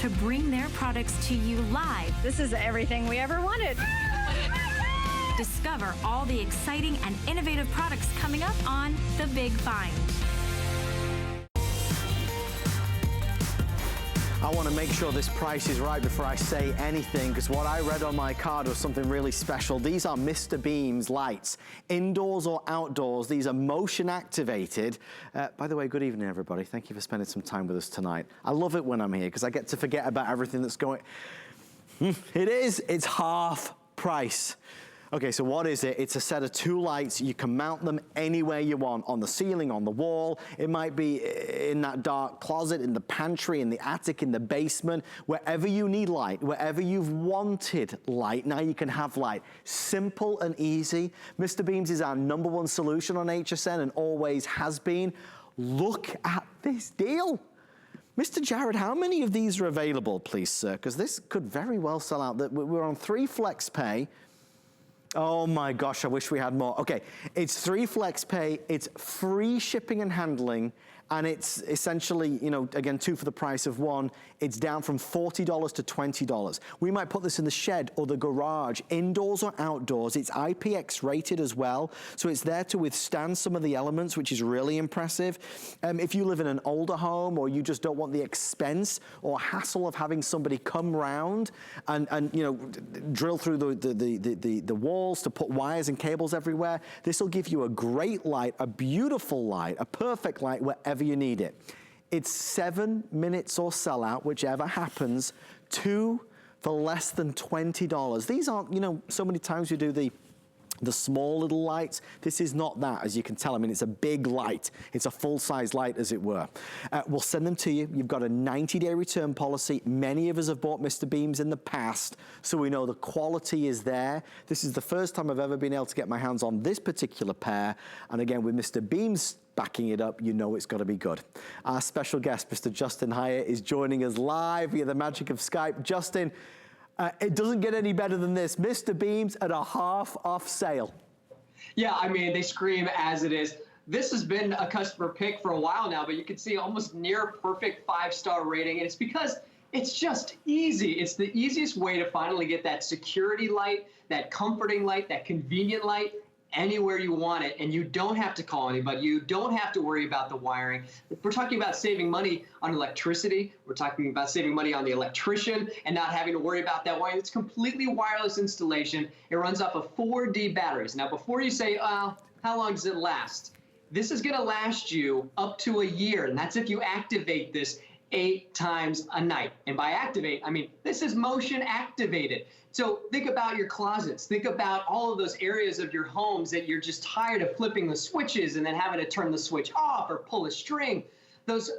to bring their products to you live. This is everything we ever wanted. Discover all the exciting and innovative products coming up on The Big Find. I want to make sure this price is right before I say anything, because what I read on my card was something really special. These are Mr. Beam's lights, indoors or outdoors. These are motion activated. By the way, good evening, everybody. Thank you for spending some time with us tonight. I love it when I'm here because I get to forget about everything that's going. It's half price. Okay, so what is it? It's a set of 2 lights. You can mount them anywhere you want, on the ceiling, on the wall. It might be in that dark closet, in the pantry, in the attic, in the basement, wherever you need light, wherever you've wanted light, now you can have light. Simple and easy. Mr. Beam's is our #1 solution on HSN and always has been. Look at this deal. Mr. Jared, how many of these are available, please, sir? Because this could very well sell out. We're on 3 flex pay. Oh my gosh, I wish we had more. Okay, it's 3 flex pay, it's free shipping and handling, and it's essentially, you know, again, 2 for the price of 1. It's down from $40 to $20. We might put this in the shed or the garage, indoors or outdoors. It's IPX rated as well, so it's there to withstand some of the elements, which is really impressive. If you live in an older home or you just don't want the expense or hassle of having somebody come round and you know, drill through the walls to put wires and cables everywhere, this will give you a great light, a beautiful light, a perfect light wherever you need it. It's 7 minutes or sell out, whichever happens, 2 for less than $20. These aren't, you know, so many times we do the small little lights. This is not that, as you can tell. I mean, it's a big light. It's a full-size light, as it were. We'll send them to you. You've got a 90-day return policy. Many of us have bought Mr. Beams in the past, so we know the quality is there. This is the first time I've ever been able to get my hands on this particular pair. And again, with Mr. Beams backing it up, you know it's got to be good. Our special guest, Mr. Justin Hyatt, is joining us live via the magic of Skype. Justin, it doesn't get any better than this. Mr. Beams at a half off sale. Yeah, I mean, they scream as it is. This has been a customer pick for a while now, but you can see almost near perfect 5-star rating. And it's because it's just easy. It's the easiest way to finally get that security light, that comforting light, that convenient light, anywhere you want it, and you don't have to call anybody. You don't have to worry about the wiring. We're talking about saving money on electricity. We're talking about saving money on the electrician and not having to worry about that wiring. It's completely wireless installation. It runs off of 4D batteries. Now, before you say, how long does it last? This is going to last you up to a year, and that's if you activate this 8 times a night. And by activate, I mean, this is motion activated. So think about your closets. Think about all of those areas of your homes that you're just tired of flipping the switches and then having to turn the switch off or pull a string. Those,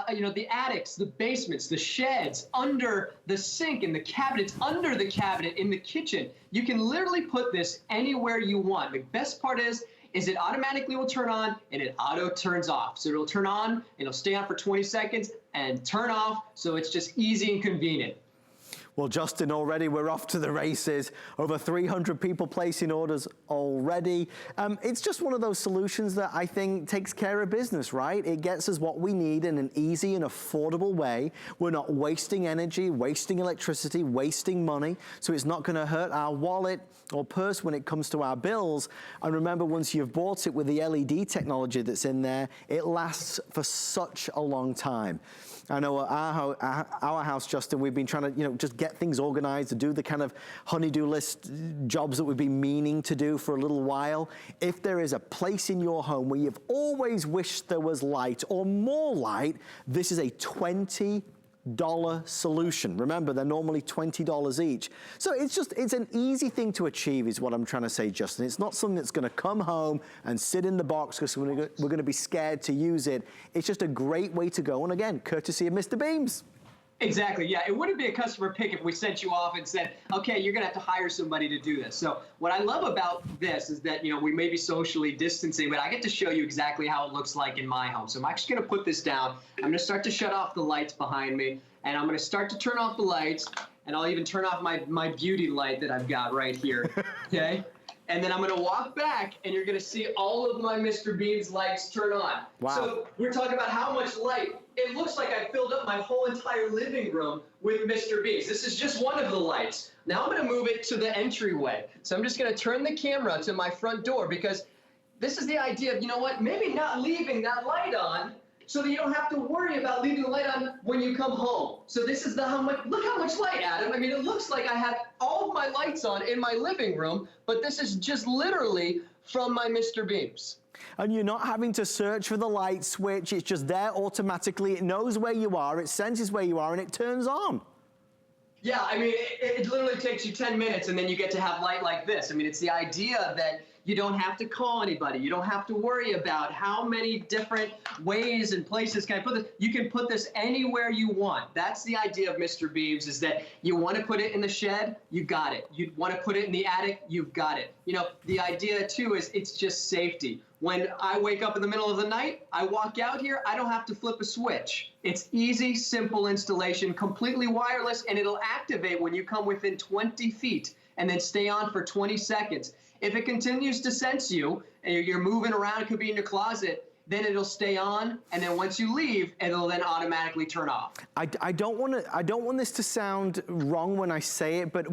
you know, the attics, the basements, the sheds, under the sink, in the cabinets, under the cabinet, in the kitchen. You can literally put this anywhere you want. The best part is it automatically will turn on and it auto turns off. So it'll turn on, it'll stay on for 20 seconds and turn off. So it's just easy and convenient. Well, Justin, already we're off to the races. Over 300 people placing orders already. It's just one of those solutions that I think takes care of business, right? It gets us what we need in an easy and affordable way. We're not wasting energy, wasting electricity, wasting money. So it's not gonna hurt our wallet or purse when it comes to our bills. And remember, once you've bought it with the LED technology that's in there, it lasts for such a long time. I know at our house, Justin, we've been trying to, you know, just get things organized, to do the kind of honey-do list jobs that we've been meaning to do for a little while. If there is a place in your home where you've always wished there was light or more light, this is a $20 solution. Remember, they're normally $20 each. So it's an easy thing to achieve is what I'm trying to say, Justin. It's not something that's gonna come home and sit in the box because we're gonna be scared to use it. It's just a great way to go. And again, courtesy of Mr. Beams. Exactly, yeah. It wouldn't be a customer pick if we sent you off and said, okay, you're gonna have to hire somebody to do this. So what I love about this is that, you know, we may be socially distancing, but I get to show you exactly how it looks like in my home. So I'm actually gonna put this down. I'm gonna start to shut off the lights behind me, and I'm gonna start to turn off the lights, and I'll even turn off my beauty light that I've got right here, okay? And then I'm gonna walk back, and you're gonna see all of my Mr. Beams lights turn on. Wow. So we're talking about how much light it looks like I filled up my whole entire living room with Mr. Beams. This is just one of the lights. Now I'm going to move it to the entryway. So I'm just going to turn the camera to my front door because this is the idea of, you know what, maybe not leaving that light on so that you don't have to worry about leaving the light on when you come home. So this is look how much light, Adam. I mean, it looks like I have all of my lights on in my living room, but this is just literally from my Mr. Beams. And you're not having to search for the light switch. It's just there automatically. It knows where you are, it senses where you are, and it turns on. Yeah, I mean, it literally takes you 10 minutes, and then you get to have light like this. I mean, it's the idea that you don't have to call anybody. You don't have to worry about how many different ways and places can I put this. You can put this anywhere you want. That's the idea of Mr. Beams, is that you want to put it in the shed, you got it. You want to put it in the attic, you've got it. You know, the idea, too, is it's just safety. When I wake up in the middle of the night, I walk out here, I don't have to flip a switch. It's easy, simple installation, completely wireless, and it'll activate when you come within 20 feet and then stay on for 20 seconds. If it continues to sense you and you're moving around, it could be in your closet, then it'll stay on, and then once you leave, it'll then automatically turn off. I don't want this to sound wrong when I say it, but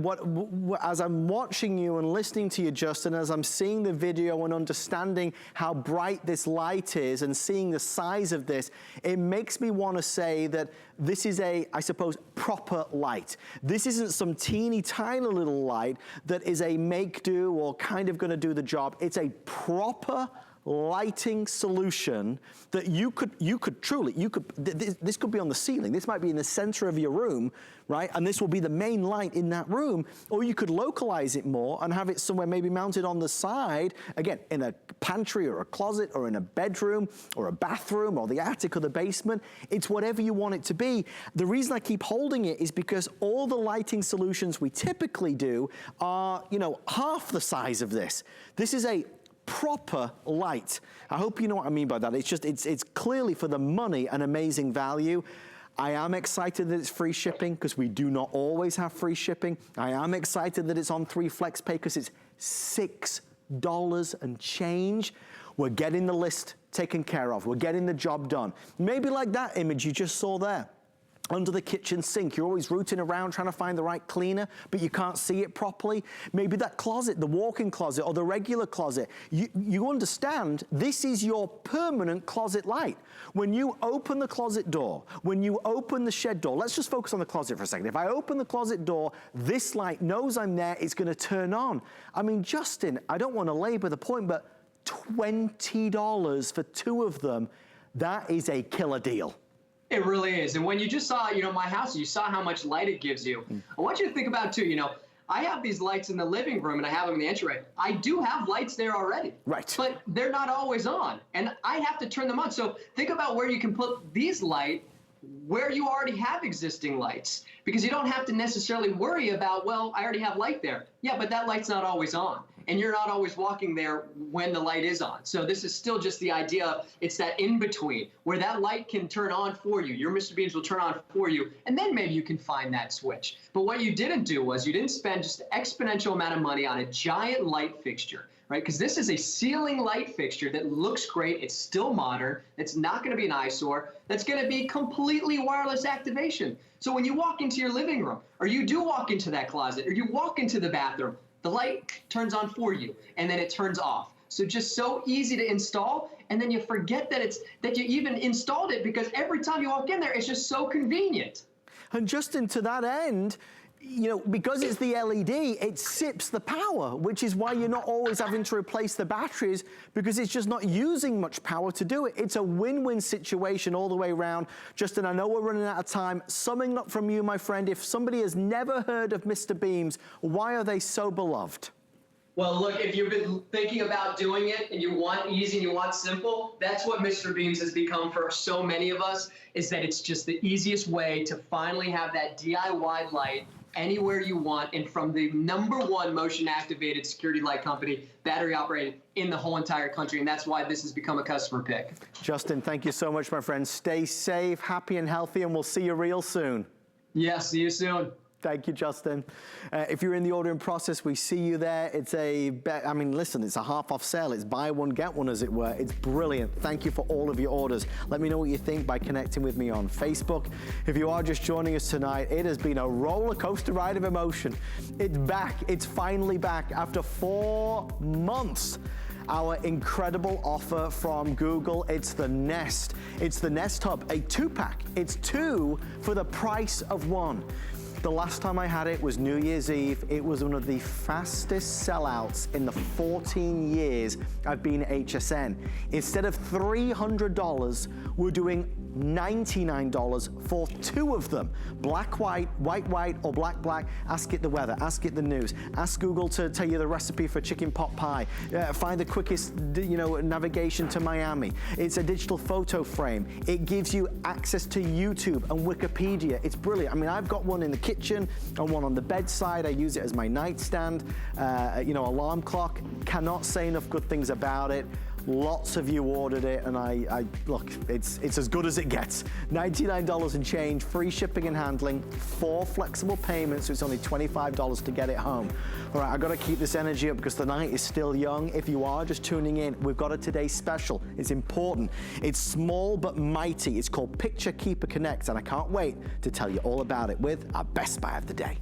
as I'm watching you and listening to you, Justin, as I'm seeing the video and understanding how bright this light is and seeing the size of this, it makes me want to say that this is a, I suppose, proper light. This isn't some teeny tiny little light that is a make-do or kind of going to do the job. It's a proper lighting solution that this could be on the ceiling. This might be in the center of your room, right? And this will be the main light in that room. Or you could localize it more and have it somewhere maybe mounted on the side, again, in a pantry or a closet or in a bedroom or a bathroom or the attic or the basement. It's whatever you want it to be. The reason I keep holding it is because all the lighting solutions we typically do are, you know, half the size of this. This is a proper light. I hope you know what I mean by that. It's just, it's clearly for the money an amazing value. I am excited that it's free shipping because we do not always have free shipping. I am excited that it's on 3 FlexPay because it's $6 and change. We're getting the list taken care of. We're getting the job done. Maybe like that image you just saw there. Under the kitchen sink, you're always rooting around trying to find the right cleaner, but you can't see it properly. Maybe that closet, the walk-in closet or the regular closet, you understand this is your permanent closet light. When you open the closet door, when you open the shed door, let's just focus on the closet for a second. If I open the closet door, this light knows I'm there, it's gonna turn on. I mean, Justin, I don't wanna labor the point, but $20 for 2 of them, that is a killer deal. It really is. And when you just saw, you know, my house, you saw how much light it gives you. I want you to think about, too, you know, I have these lights in the living room and I have them in the entryway. I do have lights there already. Right. But they're not always on. And I have to turn them on. So think about where you can put these lights where you already have existing lights. Because you don't have to necessarily worry about, well, I already have light there. Yeah, but that light's not always on. And you're not always walking there when the light is on. So this is still just the idea of it's that in-between where that light can turn on for you. Your Mr. Beams will turn on for you, and then maybe you can find that switch. But what you didn't do was you didn't spend just an exponential amount of money on a giant light fixture, right? Because this is a ceiling light fixture that looks great. It's still modern. It's not going to be an eyesore. That's going to be completely wireless activation. So when you walk into your living room, or you do walk into that closet, or you walk into the bathroom, the light turns on for you, and then it turns off. So just so easy to install, and then you forget that you even installed it because every time you walk in there, it's just so convenient. And Justin, to that end, you know, because it's the LED, it sips the power, which is why you're not always having to replace the batteries because it's just not using much power to do it. It's a win-win situation all the way around. Justin, I know we're running out of time. Summing up from you, my friend, if somebody has never heard of Mr. Beams, why are they so beloved? Well, look, if you've been thinking about doing it and you want easy and you want simple, that's what Mr. Beams has become for so many of us, is that it's just the easiest way to finally have that DIY light anywhere you want, and from the #1 motion activated security light company, battery operated, in the whole entire country. And that's why this has become a customer pick. Justin, thank you so much, my friend. Stay safe, happy and healthy, and we'll see you real soon. Yeah, see you soon. Thank you, Justin. If you're in the ordering process, we see you there. It's I mean, listen, it's a half off sale. It's buy one, get one, as it were. It's brilliant. Thank you for all of your orders. Let me know what you think by connecting with me on Facebook. If you are just joining us tonight, it has been a roller coaster ride of emotion. It's back. It's finally back after 4 months. Our incredible offer from Google. It's the Nest. It's the Nest Hub, a 2-pack. It's 2 for the price of 1. The last time I had it was New Year's Eve. It was one of the fastest sellouts in the 14 years I've been at HSN. Instead of $300, we're doing $99 for 2 of them. Black, white, white, white, or black, black. Ask it the weather, ask it the news. Ask Google to tell you the recipe for chicken pot pie. Find the quickest, navigation to Miami. It's a digital photo frame. It gives you access to YouTube and Wikipedia. It's brilliant. I mean, I've got one in the kitchen and one on the bedside. I use it as my nightstand, alarm clock. Cannot say enough good things about it. Lots of you ordered it, and I look, it's as good as it gets. $99 and change, free shipping and handling, 4 flexible payments, so it's only $25 to get it home. All right, I've got to keep this energy up because the night is still young. If you are just tuning in, we've got a today special. It's important. It's small but mighty. It's called Picture Keeper Connect, and I can't wait to tell you all about it with our best buy of the day.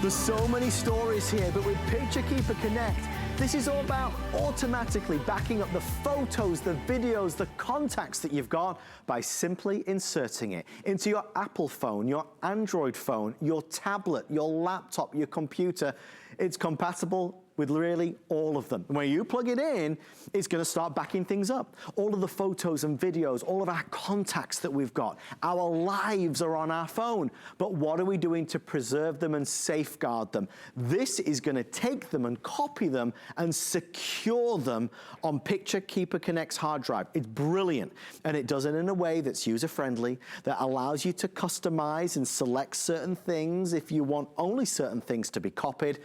There's so many stories here, but with Picture Keeper Connect, this is all about automatically backing up the photos, the videos, the contacts that you've got by simply inserting it into your Apple phone, your Android phone, your tablet, your laptop, your computer. It's compatible with really all of them. When you plug it in, it's gonna start backing things up. All of the photos and videos, all of our contacts that we've got, our lives are on our phone. But what are we doing to preserve them and safeguard them? This is gonna take them and copy them and secure them on Picture Keeper Connect's hard drive. It's brilliant. And it does it in a way that's user-friendly, that allows you to customize and select certain things if you want only certain things to be copied.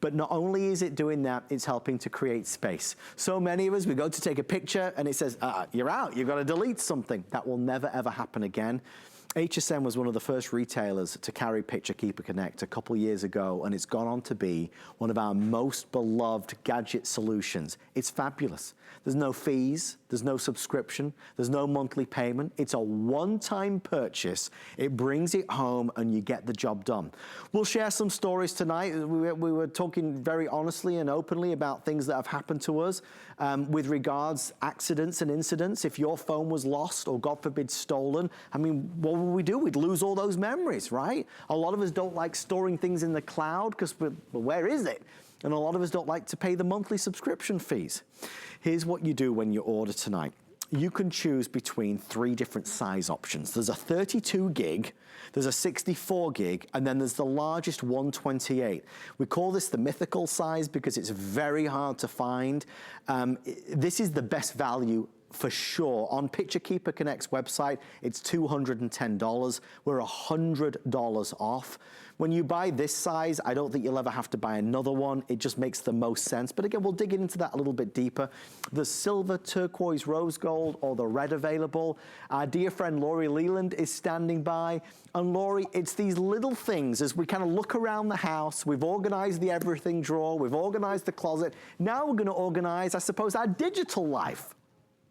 But not only is it doing that, it's helping to create space. So many of us, we go to take a picture and it says, you're out, you've got to delete something. That will never, ever happen again. HSN was one of the first retailers to carry Picture Keeper Connect a couple years ago, and it's gone on to be one of our most beloved gadget solutions. It's fabulous. There's no fees, there's no subscription, there's no monthly payment. It's a one-time purchase. It brings it home and you get the job done. We'll share some stories tonight. We were talking very honestly and openly about things that have happened to us with regards accidents and incidents. If your phone was lost or God forbid stolen, I mean, what would we do? We'd lose all those memories, right? A lot of us don't like storing things in the cloud because, well, where is it? And a lot of us don't like to pay the monthly subscription fees. Here's what you do when you order tonight. You can choose between 3 different size options. There's a 32 gig, there's a 64 gig, and then there's the largest 128. We call this the mythical size because it's very hard to find. This is the best value for sure. On Picture Keeper Connect's website, it's $210. We're $100 off. When you buy this size, I don't think you'll ever have to buy another one. It just makes the most sense. But again, we'll dig into that a little bit deeper. The silver, turquoise, rose gold, or the red available. Our dear friend Lori Leland is standing by. And Lori, it's these little things as we kind of look around the house. We've organized the everything drawer. We've organized the closet. Now we're going to organize, I suppose, our digital life.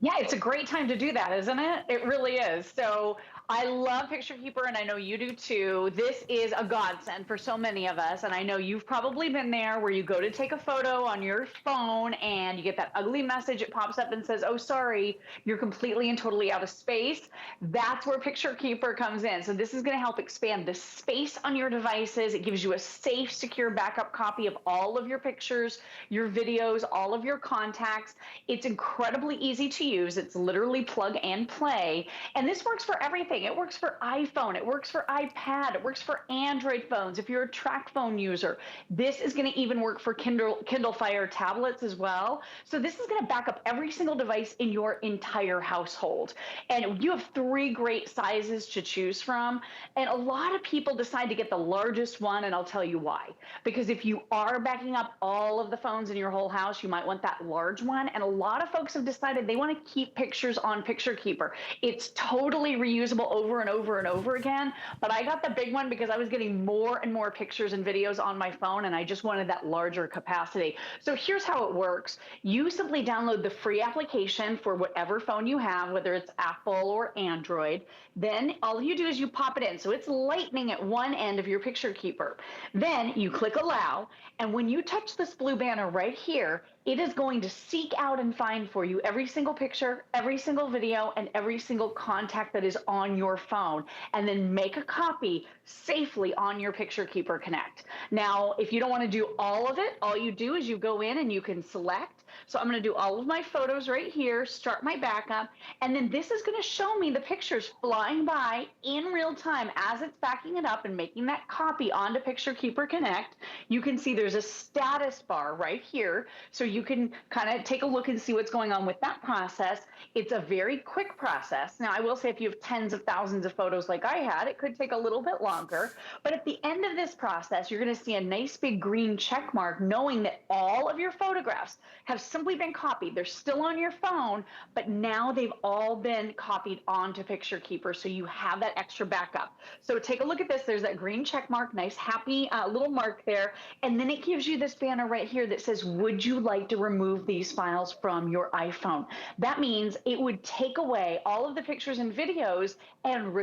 Yeah, it's a great time to do that, isn't it? It really is. So I love Picture Keeper, and I know you do too. This is a godsend for so many of us, and I know you've probably been there where you go to take a photo on your phone and you get that ugly message. It pops up and says, oh, sorry, you're completely and totally out of space. That's where Picture Keeper comes in. So this is going to help expand the space on your devices. It gives you a safe, secure backup copy of all of your pictures, your videos, all of your contacts. It's incredibly easy to use. It's literally plug and play, and this works for everything everything. It works for iPhone, it works for iPad, it works for Android phones. If you're a Tracfone user, this is going to even work for Kindle Fire tablets as well. So this is going to back up every single device in your entire household. And you have 3 great sizes to choose from. And a lot of people decide to get the largest one, and I'll tell you why. Because if you are backing up all of the phones in your whole house, you might want that large one. And a lot of folks have decided they want to keep pictures on Picture Keeper. It's totally reusable over and over and over again. But I got the big one because I was getting more and more pictures and videos on my phone, and I just wanted that larger capacity. So here's how it works. You simply download the free application for whatever phone you have, whether it's Apple or Android. Then all you do is you pop it in. So it's lightning at one end of your Picture Keeper. Then you click allow, and when you touch this blue banner right here, it is going to seek out and find for you every single picture, every single video, and every single contact that is on your phone, and then make a copy safely on your Picture Keeper Connect. Now, if you don't want to do all of it, all you do is you go in and you can select. So I'm going to do all of my photos right here, start my backup, and then this is going to show me the pictures flying by in real time as it's backing it up and making that copy onto Picture Keeper Connect. You can see there's a status bar right here, so you can kind of take a look and see what's going on with that process. It's a very quick process. Now, I will say if you have tens of thousands of photos like I had, it could take a little bit longer, but at the end of this process, you're going to see a nice big green check mark knowing that all of your photographs have simply been copied. They're still on your phone, but now they've all been copied onto Picture Keeper, so you have that extra backup. So take a look at this. There's that green check mark, nice happy little mark there, and then it gives you this banner right here that says, would you like to remove these files from your iPhone? That means it would take away all of the pictures and videos and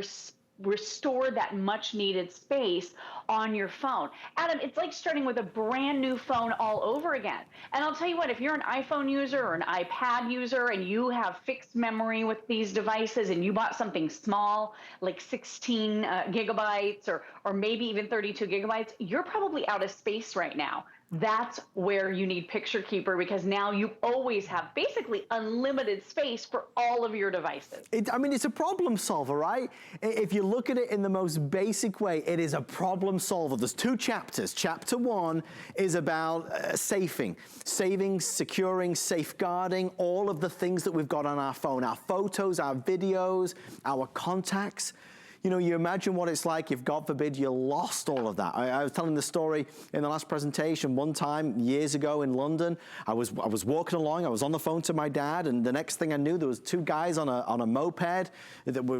restore that much needed space on your phone. Adam, it's like starting with a brand new phone all over again. And I'll tell you what, if you're an iPhone user or an iPad user and you have fixed memory with these devices and you bought something small like 16 gigabytes or maybe even 32 gigabytes, you're probably out of space right now. That's where you need Picture Keeper, because now you always have basically unlimited space for all of your devices. I mean, it's a problem solver, right? If you look at it in the most basic way, it is a problem solver. There's 2 chapters. Chapter 1 is about saving, securing, safeguarding all of the things that we've got on our phone, our photos, our videos, our contacts. You know, you imagine what it's like if, God forbid, you lost all of that. I was telling the story in the last presentation. One time, years ago in London, I was walking along, I was on the phone to my dad, and the next thing I knew, there was 2 guys on a moped that were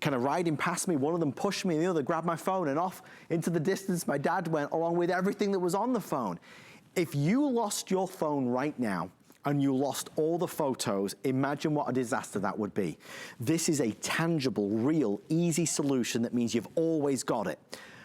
kind of riding past me. One of them pushed me, and the other grabbed my phone, and off into the distance my dad went, along with everything that was on the phone. If you lost your phone right now, and you lost all the photos, imagine what a disaster that would be. This is a tangible, real, easy solution that means you've always got it.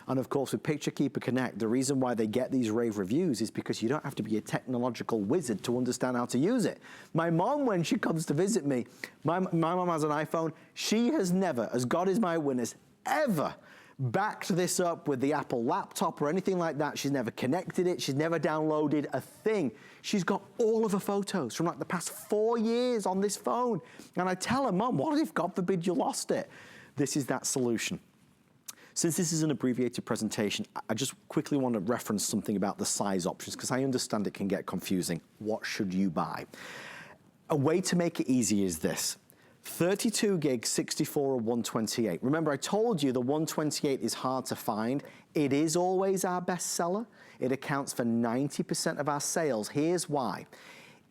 And of course, with Picture Keeper Connect, the reason why they get these rave reviews is because you don't have to be a technological wizard to understand how to use it. My mom, when she comes to visit me, my mom has an iPhone. She has never, as God is my witness, ever backed this up with the Apple laptop or anything like that. She's never connected it. She's never downloaded a thing. She's got all of her photos from like the past 4 years on this phone. And I tell her, Mom, what if, God forbid, you lost it? This is that solution. Since this is an abbreviated presentation, I just quickly want to reference something about the size options, because I understand it can get confusing. What should you buy? A way to make it easy is this. 32 gig, 64 or 128. Remember, I told you the 128 is hard to find. It is always our best seller. It accounts for 90% of our sales. Here's why.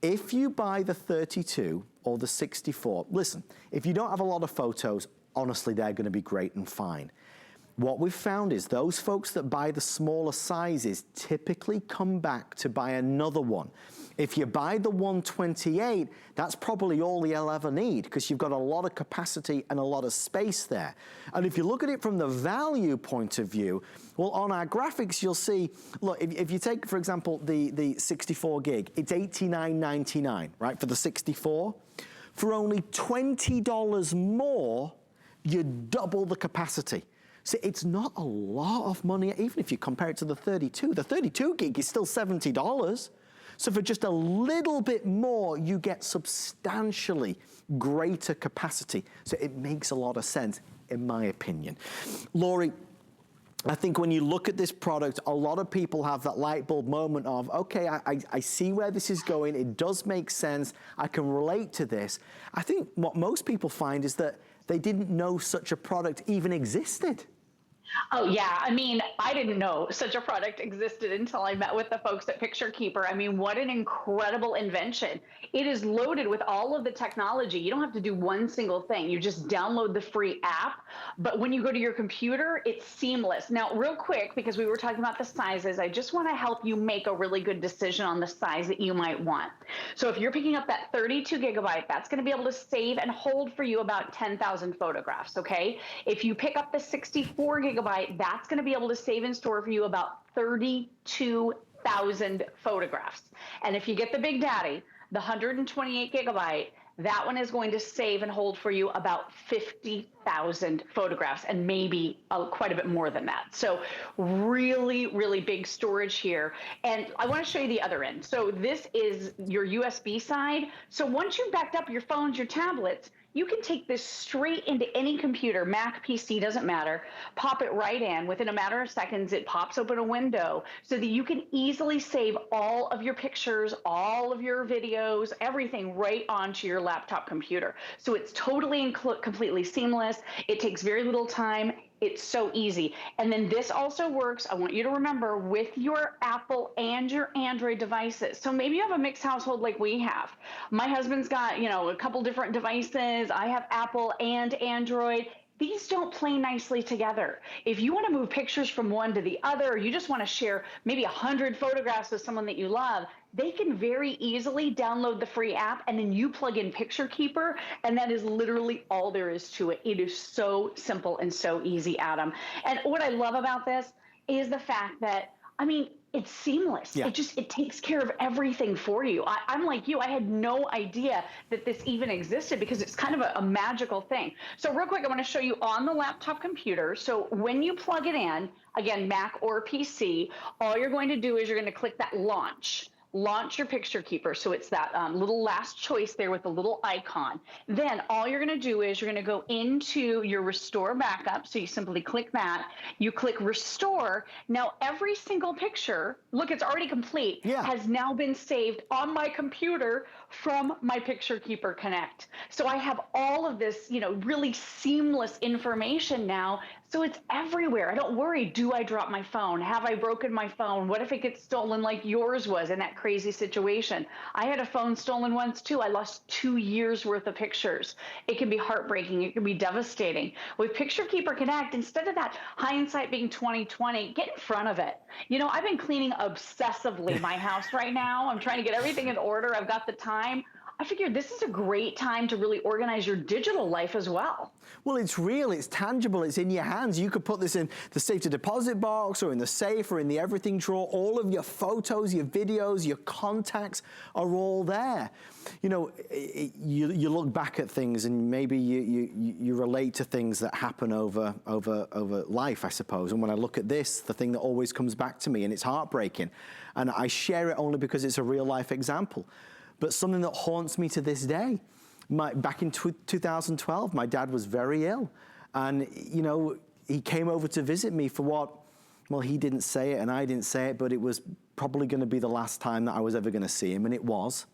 If you buy the 32 or the 64, listen, if you don't have a lot of photos, honestly, they're going to be great and fine. What we've found is those folks that buy the smaller sizes typically come back to buy another one. If you buy the 128, that's probably all you'll ever need, because you've got a lot of capacity and a lot of space there. And if you look at it from the value point of view, well, on our graphics, you'll see, look, if you take, for example, the 64 gig, it's $89.99, right, for the 64. For only $20 more, you double the capacity. So it's not a lot of money, even if you compare it to the 32. The 32 gig is still $70. So for just a little bit more, you get substantially greater capacity. So it makes a lot of sense. in my opinion. Lori, I think when you look at this product, a lot of people have that light bulb moment of, okay, I see where this is going. It does make sense. I can relate to this. I think what most people find is that they didn't know such a product even existed. Oh, yeah. I mean, I didn't know such a product existed until I met with the folks at Picture Keeper. I mean, what an incredible invention. It is loaded with all of the technology. You don't have to do one single thing. You just download the free app. But when you go to your computer, it's seamless. Now, real quick, because we were talking about the sizes, I just want to help you make a really good decision on the size that you might want. So if you're picking up that 32 gigabyte, that's going to be able to save and hold for you about 10,000 photographs, okay? If you pick up the 64 gigabyte, that's going to be able to save and store for you about 32,000 photographs. And if you get the Big Daddy, the 128 gigabyte, that one is going to save and hold for you about 50,000 photographs, and maybe quite a bit more than that. So really, really big storage here. And I want to show you the other end. So this is your USB side. So once you've backed up your phones, your tablets, you can take this straight into any computer, Mac, PC, doesn't matter, pop it right in. Within a matter of seconds, it pops open a window so that you can easily save all of your pictures, all of your videos, everything right onto your laptop computer. So it's totally and completely seamless. It takes very little time. It's so easy. And then this also works, I want you to remember, with your Apple and your Android devices. So maybe you have a mixed household like we have. My husband's got, you know, a couple different devices. I have Apple and Android. These don't play nicely together. If you want to move pictures from one to the other, or you just want to share maybe 100 photographs with someone that you love, they can very easily download the free app, and then you plug in Picture Keeper, and that is literally all there is to it. It is so simple and so easy, Adam. And what I love about this is the fact that, I mean, it's seamless. Yeah. It takes care of everything for you. I'm like you. I had no idea that this even existed because it's kind of a magical thing. So real quick, I want to show you on the laptop computer. So when you plug it in, again, Mac or PC, all you're going to do is you're going to click that launch your Picture Keeper. So it's that little last choice there with the little icon. Then all you're going to do is you're going to go into your Restore Backup. So you simply click that. You click Restore. Now every single picture, look, it's already complete, has now been saved on my computer from my Picture Keeper Connect. So I have all of this, you know, really seamless information now. So it's everywhere. I don't worry. Do I drop my phone? Have I broken my phone? What if it gets stolen like yours was in that crazy situation? I had a phone stolen once too. I lost 2 years worth of pictures. It can be heartbreaking. It can be devastating. With Picture Keeper Connect, instead of that hindsight being 20/20, get in front of it. You know, I've been cleaning obsessively my house right now. I'm trying to get everything in order. I've got the time. I figured this is a great time to really organize your digital life as well. Well, it's real, it's tangible, it's in your hands. You could put this in the safety deposit box or in the safe or in the everything drawer. All of your photos, your videos, your contacts are all there. You know, you look back at things and maybe you relate to things that happen over life, I suppose. And when I look at this, the thing that always comes back to me, and it's heartbreaking, and I share it only because it's a real life example, but something that haunts me to this day. Back in 2012, my dad was very ill. And, you know, he came over to visit me for what, well, he didn't say it and I didn't say it, but it was probably going to be the last time that I was ever going to see him, and it was.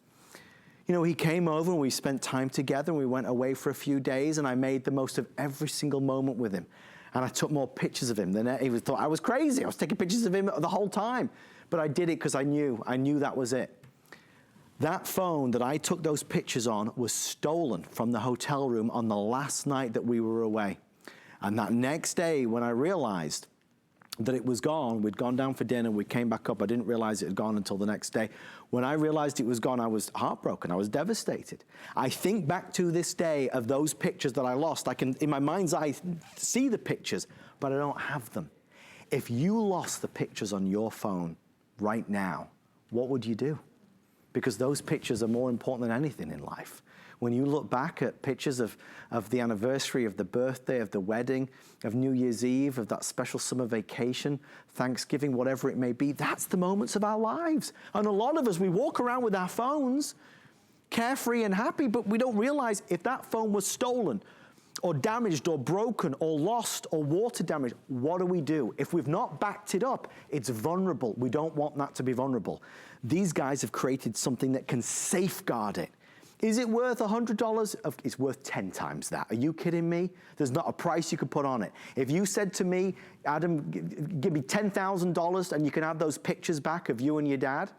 You know, he came over and we spent time together, and we went away for a few days, and I made the most of every single moment with him. And I took more pictures of him than he thought I was crazy. I was taking pictures of him the whole time. But I did it because I knew that was it. That phone that I took those pictures on was stolen from the hotel room on the last night that we were away. And that next day, when I realized that it was gone, we'd gone down for dinner, we came back up, I didn't realize it had gone until the next day. When I realized it was gone, I was heartbroken, I was devastated. I think back to this day of those pictures that I lost. I can, in my mind's eye, see the pictures, but I don't have them. If you lost the pictures on your phone right now, what would you do? Because those pictures are more important than anything in life. When you look back at pictures of the anniversary, of the birthday, of the wedding, of New Year's Eve, of that special summer vacation, Thanksgiving, whatever it may be, that's the moments of our lives. And a lot of us, we walk around with our phones, carefree and happy, but we don't realize if that phone was stolen, or damaged or broken or lost or water damaged, what do we do? If we've not backed it up, it's vulnerable. We don't want that to be vulnerable. These guys have created something that can safeguard it. Is it worth $100? It's worth 10 times that. Are you kidding me? There's not a price you could put on it. If you said to me, Adam, give me $10,000 and you can have those pictures back of you and your dad,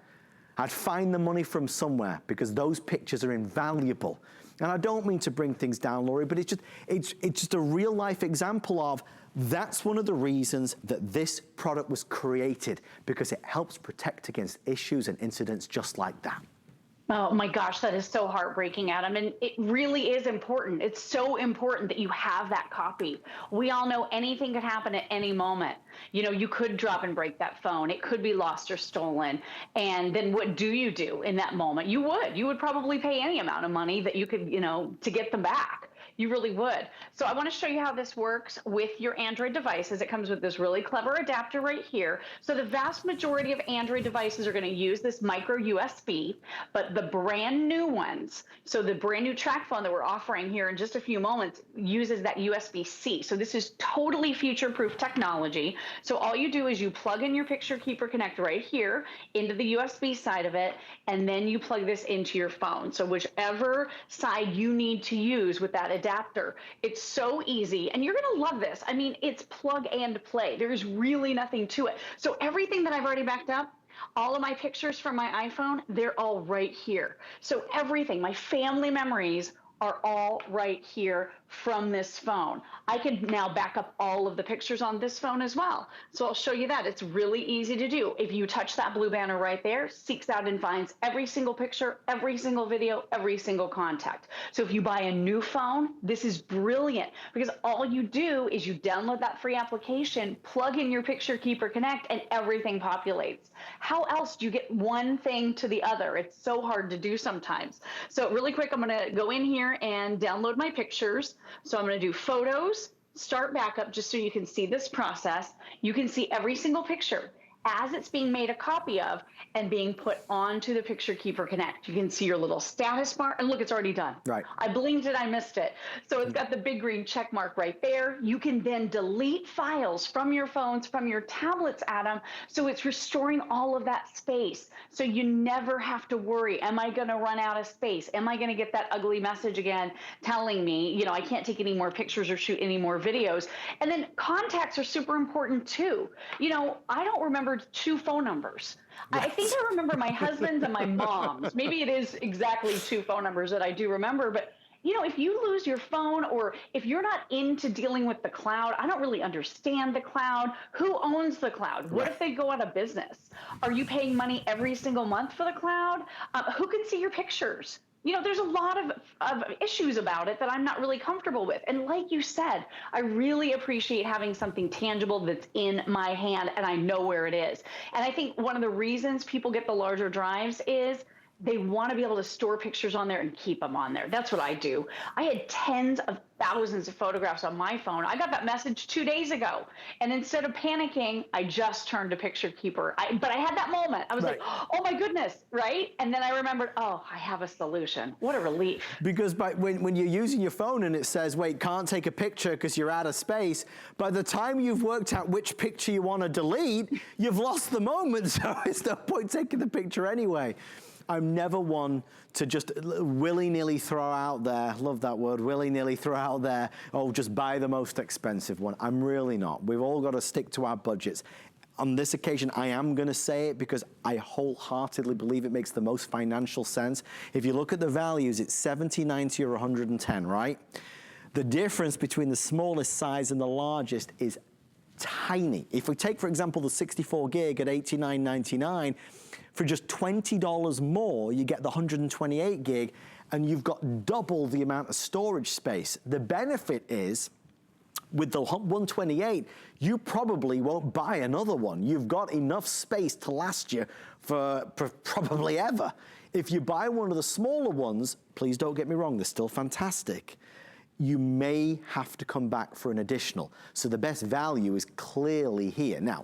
I'd find the money from somewhere because those pictures are invaluable. And I don't mean to bring things down, Laurie, but it's just a real life example of that's one of the reasons that this product was created, because it helps protect against issues and incidents just like that. Oh my gosh, that is so heartbreaking, Adam. And it really is important. It's so important that you have that copy. We all know anything could happen at any moment. You know, you could drop and break that phone. It could be lost or stolen. And then what do you do in that moment? You would probably pay any amount of money that you could, you know, to get them back. You really would. So I want to show you how this works with your Android devices. It comes with this really clever adapter right here. So the vast majority of Android devices are going to use this micro USB, but the brand new ones, so the brand new Tracfone that we're offering here in just a few moments uses that USB-C. So this is totally future-proof technology. So all you do is you plug in your Picture Keeper Connect right here into the USB side of it, and then you plug this into your phone. So whichever side you need to use with that adapter. It's so easy, and you're going to love this. I mean, it's plug and play. There's really nothing to it. So everything that I've already backed up, all of my pictures from my iPhone, they're all right here. So everything, my family memories are all right here from this phone. I can now back up all of the pictures on this phone as well. So I'll show you that. It's really easy to do. If you touch that blue banner right there, seeks out and finds every single picture, every single video, every single contact. So if you buy a new phone, this is brilliant because all you do is you download that free application, plug in your Picture Keeper Connect, and everything populates. How else do you get one thing to the other? It's so hard to do sometimes. So really quick, I'm going to go in here and download my pictures. So I'm going to do photos, start backup, just so you can see this process. You can see every single picture as it's being made a copy of and being put onto the Picture Keeper Connect. You can see your little status bar, and look, it's already done. Right. I blinked it, I missed it. So it's got the big green check mark right there. You can then delete files from your phones, from your tablets, Adam, so it's restoring all of that space. So you never have to worry, am I gonna run out of space? Am I gonna get that ugly message again telling me, you know, I can't take any more pictures or shoot any more videos? And then contacts are super important too. You know, I don't remember 2 phone numbers. I think I remember my husband's and my mom's. Maybe it is exactly 2 phone numbers that I do remember, but you know, if you lose your phone or if you're not into dealing with the cloud, I don't really understand the cloud. Who owns the cloud? What if they go out of business? Are you paying money every single month for the cloud? Who can see your pictures? You know, there's a lot of issues about it that I'm not really comfortable with. And like you said, I really appreciate having something tangible that's in my hand and I know where it is. And I think one of the reasons people get the larger drives is they want to be able to store pictures on there and keep them on there. That's what I do. I had tens of thousands of photographs on my phone. I got that message 2 days ago. And instead of panicking, I just turned to Picture Keeper. But I had that moment. I was like, oh my goodness, right? And then I remembered, oh, I have a solution. What a relief. Because when you're using your phone and it says, wait, can't take a picture because you're out of space, by the time you've worked out which picture you want to delete, you've lost the moment. So it's no point taking the picture anyway. I'm never one to just willy-nilly throw out there, love that word, willy-nilly throw out there, oh, just buy the most expensive one. I'm really not. We've all got to stick to our budgets. On this occasion, I am going to say it because I wholeheartedly believe it makes the most financial sense. If you look at the values, it's 70, 90, or 110, right? The difference between the smallest size and the largest is tiny. If we take, for example, the 64 gig at $89.99, for just $20 more, you get the 128 gig, and you've got double the amount of storage space. The benefit is, with the 128, you probably won't buy another one. You've got enough space to last you for probably ever. If you buy one of the smaller ones, please don't get me wrong, they're still fantastic. you may have to come back for an additional. So the best value is clearly here. Now,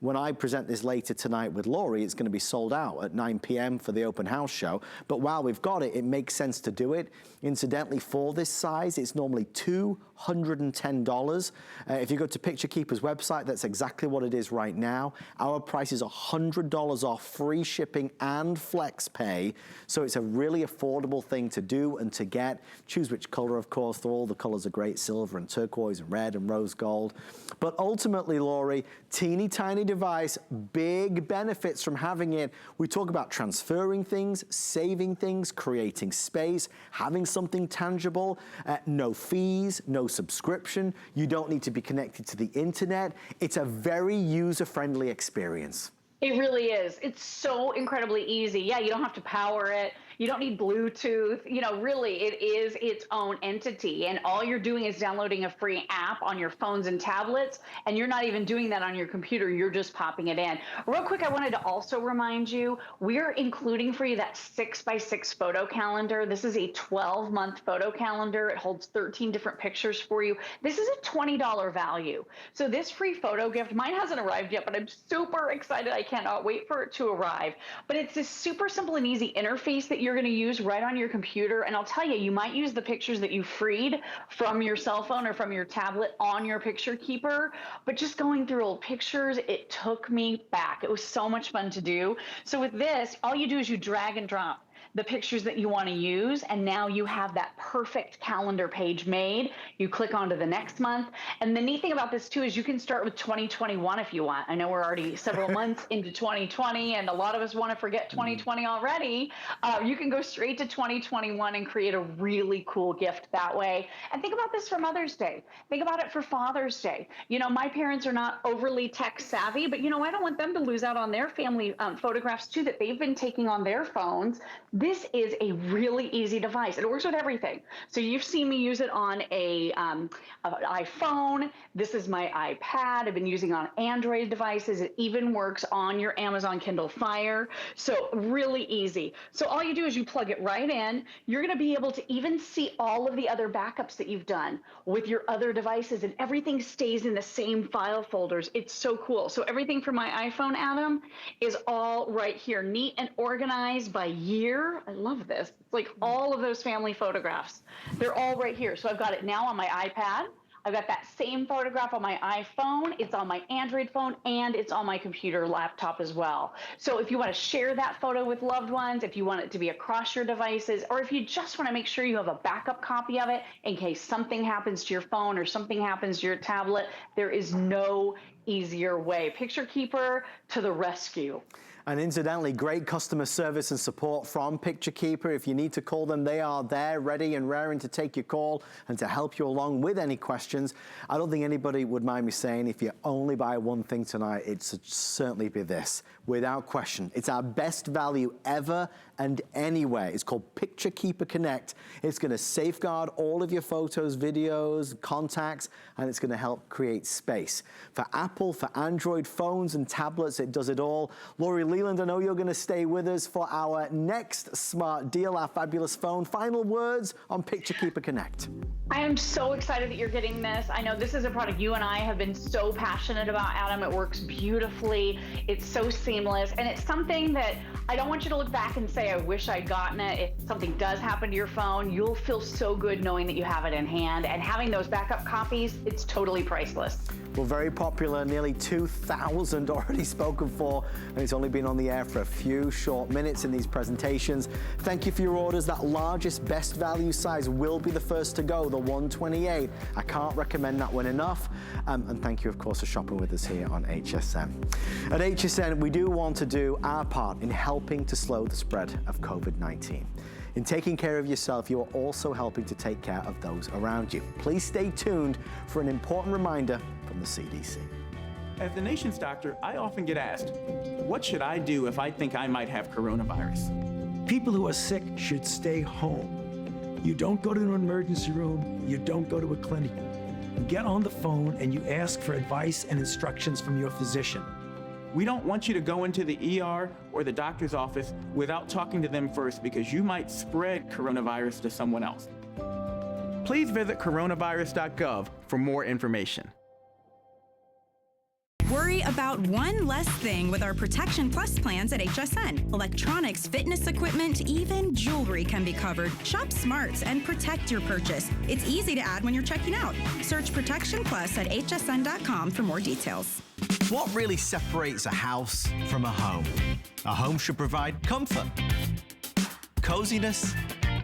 when I present this later tonight with Laurie, it's going to be sold out at 9 p.m. for the open house show. But while we've got it, it makes sense to do it. Incidentally, for this size, it's normally $210. If you go to Picture Keeper's website, that's exactly what it is right now. Our price is $100 off, free shipping and flex pay. So it's a really affordable thing to do and to get. Choose which color, of course. All the colors are great, silver and turquoise and red and rose gold. But ultimately, Laurie, teeny tiny device, big benefits from having it. We talk about transferring things, saving things, creating space, having something tangible, no fees, no subscription. You don't need to be connected to the internet. It's a very user-friendly experience. It really is. It's so incredibly easy. Yeah, you don't have to power it. You don't need Bluetooth. You know, really, it is its own entity. And all you're doing is downloading a free app on your phones and tablets. And you're not even doing that on your computer. You're just popping it in. Real quick, I wanted to also remind you, we're including for you that 6x6 photo calendar. This is a 12-month photo calendar. It holds 13 different pictures for you. This is a $20 value. So this free photo gift, mine hasn't arrived yet, but I'm super excited. I cannot wait for it to arrive. But it's this super simple and easy interface that you're going to use right on your computer. And I'll tell you, you might use the pictures that you freed from your cell phone or from your tablet on your picture keeper. But just going through old pictures, it took me back. It was so much fun to do. So with this, all you do is you drag and drop the pictures that you want to use, and now you have that perfect calendar page made. You click on to the next month. And the neat thing about this too is you can start with 2021 if you want. I know we're already several months into 2020 and a lot of us want to forget 2020 already. You can go straight to 2021 and create a really cool gift that way. And think about this for Mother's Day. Think about it for Father's Day. You know, my parents are not overly tech savvy, but you know, I don't want them to lose out on their family photographs too that they've been taking on their phones. This is a really easy device. It works with everything. So you've seen me use it on an iPhone. This is my iPad. I've been using it on Android devices. It even works on your Amazon Kindle Fire. So really easy. So all you do is you plug it right in. You're going to be able to even see all of the other backups that you've done with your other devices, and everything stays in the same file folders. It's so cool. So everything from my iPhone, Adam, is all right here, neat and organized by year. I love this. It's like all of those family photographs. They're all right here. So I've got it now on my iPad. I've got that same photograph on my iPhone. It's on my Android phone, and it's on my computer laptop as well. So if you want to share that photo with loved ones, if you want it to be across your devices, or if you just want to make sure you have a backup copy of it in case something happens to your phone or something happens to your tablet, there is no easier way. Picture Keeper to the rescue. And incidentally, great customer service and support from Picture Keeper. If you need to call them, they are there, ready and raring to take your call and to help you along with any questions. I don't think anybody would mind me saying, if you only buy one thing tonight, it should certainly be this, without question. It's our best value ever and anywhere. It's called Picture Keeper Connect. It's going to safeguard all of your photos, videos, contacts, and it's going to help create space. For Apple, for Android phones and tablets, it does it all. Laurie Leland, I know you're going to stay with us for our next smart deal, our fabulous phone. Final words on Picture Keeper Connect. I am so excited that you're getting this. I know this is a product you and I have been so passionate about, Adam. It works beautifully. It's so seamless. And it's something that I don't want you to look back and say, I wish I'd gotten it. If something does happen to your phone, you'll feel so good knowing that you have it in hand. And having those backup copies, it's totally priceless. Well, very popular, nearly 2,000 already spoken for, and it's only been on the air for a few short minutes in these presentations. Thank you for your orders. That largest best value size will be the first to go, the 128. I can't recommend that one enough. And thank you, of course, for shopping with us here on HSN. At HSN, we do want to do our part in helping to slow the spread of COVID-19. In taking care of yourself, you are also helping to take care of those around you. Please stay tuned for an important reminder from the CDC. As the nation's doctor, I often get asked, what should I do if I think I might have coronavirus? People who are sick should stay home. You don't go to an emergency room, you don't go to a clinic. You get on the phone and you ask for advice and instructions from your physician. We don't want you to go into the ER or the doctor's office without talking to them first, because you might spread coronavirus to someone else. Please visit coronavirus.gov for more information. Worry about one less thing with our Protection Plus plans at HSN. Electronics, fitness equipment, even jewelry can be covered. Shop smarts and protect your purchase. It's easy to add when you're checking out. Search Protection Plus at hsn.com for more details. What really separates a house from a home? A home should provide comfort, coziness,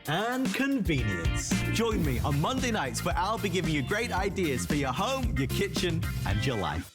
and convenience. Join me on Monday nights where I'll be giving you great ideas for your home, your kitchen, and your life.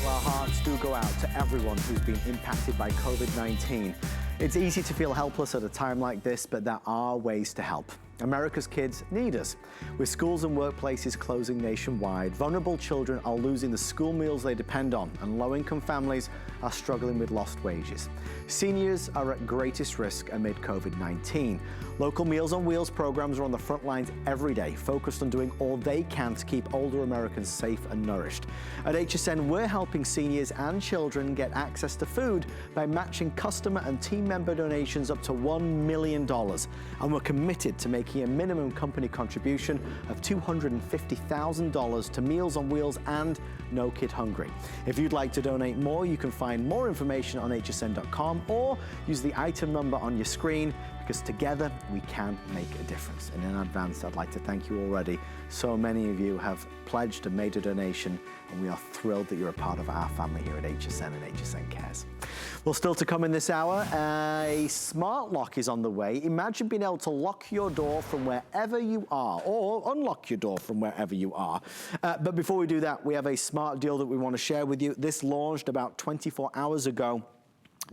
Our hearts do go out to everyone who's been impacted by COVID-19. It's easy to feel helpless at a time like this, but there are ways to help. America's kids need us. With schools and workplaces closing nationwide, vulnerable children are losing the school meals they depend on, and low-income families are struggling with lost wages. Seniors are at greatest risk amid COVID-19. Local Meals on Wheels programs are on the front lines every day, focused on doing all they can to keep older Americans safe and nourished. At HSN, we're helping seniors and children get access to food by matching customer and team member donations up to $1 million. And we're committed to making a minimum company contribution of $250,000 to Meals on Wheels and No Kid Hungry. If you'd like to donate more, you can find more information on hsn.com or use the item number on your screen, because together we can make a difference. And in advance, I'd like to thank you already. So many of you have pledged and made a donation, and we are thrilled that you're a part of our family here at HSN and HSN Cares. Well, still to come in this hour, a smart lock is on the way. Imagine being able to lock your door from wherever you are, or unlock your door from wherever you are. But before we do that, we have a smart deal that we want to share with you. This launched about 24 hours ago.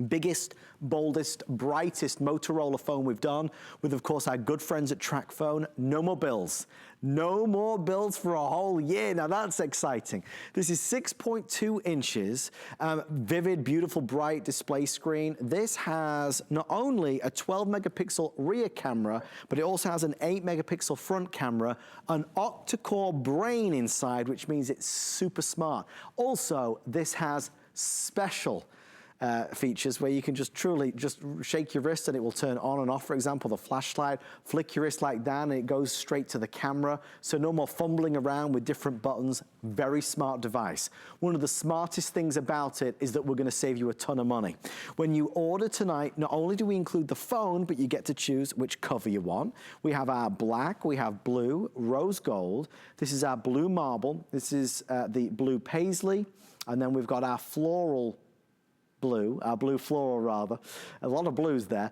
Biggest, boldest, brightest Motorola phone we've done with, of course, our good friends at Tracfone. No more bills. No more bills for a whole year. Now that's exciting. This is 6.2 inches, vivid, beautiful, bright display screen. This has not only a 12 megapixel rear camera, but it also has an 8 megapixel front camera, an octa-core brain inside, which means it's super smart. Also, this has special features where you can just truly just shake your wrist and it will turn on and off. For example, the flashlight, flick your wrist like that and it goes straight to the camera. So no more fumbling around with different buttons. Very smart device. One of the smartest things about it is that we're going to save you a ton of money. When you order tonight, not only do we include the phone, but you get to choose which cover you want. We have our black, we have blue, rose gold. This is our blue marble. This is the blue paisley. And then we've got our floral blue, our blue floral rather, a lot of blues there,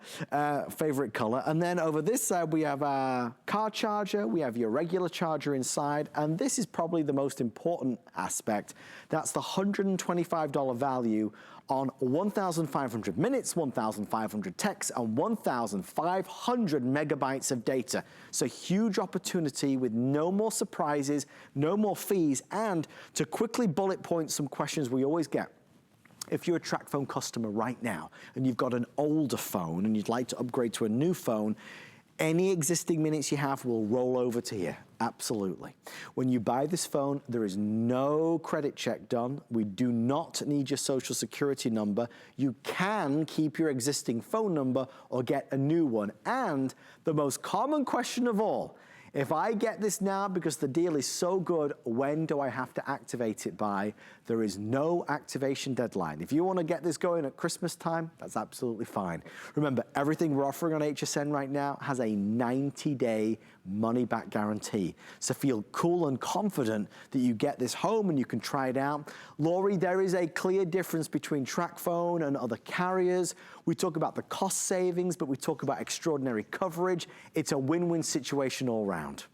favorite color. And then over this side we have our car charger, we have your regular charger inside, and this is probably the most important aspect. That's the $125 value on 1,500 minutes, 1,500 texts, and 1,500 megabytes of data. So huge opportunity with no more surprises, no more fees, and to quickly bullet point some questions we always get. If you're a Tracfone customer right now and you've got an older phone and you'd like to upgrade to a new phone, any existing minutes you have will roll over to here. Absolutely. When you buy this phone, there is no credit check done. We do not need your social security number. You can keep your existing phone number or get a new one. And the most common question of all, if I get this now because the deal is so good, when do I have to activate it by? There is no activation deadline. If you want to get this going at Christmas time, that's absolutely fine. Remember, everything we're offering on HSN right now has a 90-day money-back guarantee. So feel cool and confident that you get this home and you can try it out. Lori, there is a clear difference between Tracfone and other carriers. We talk about the cost savings, but we talk about extraordinary coverage. It's a win-win situation all around.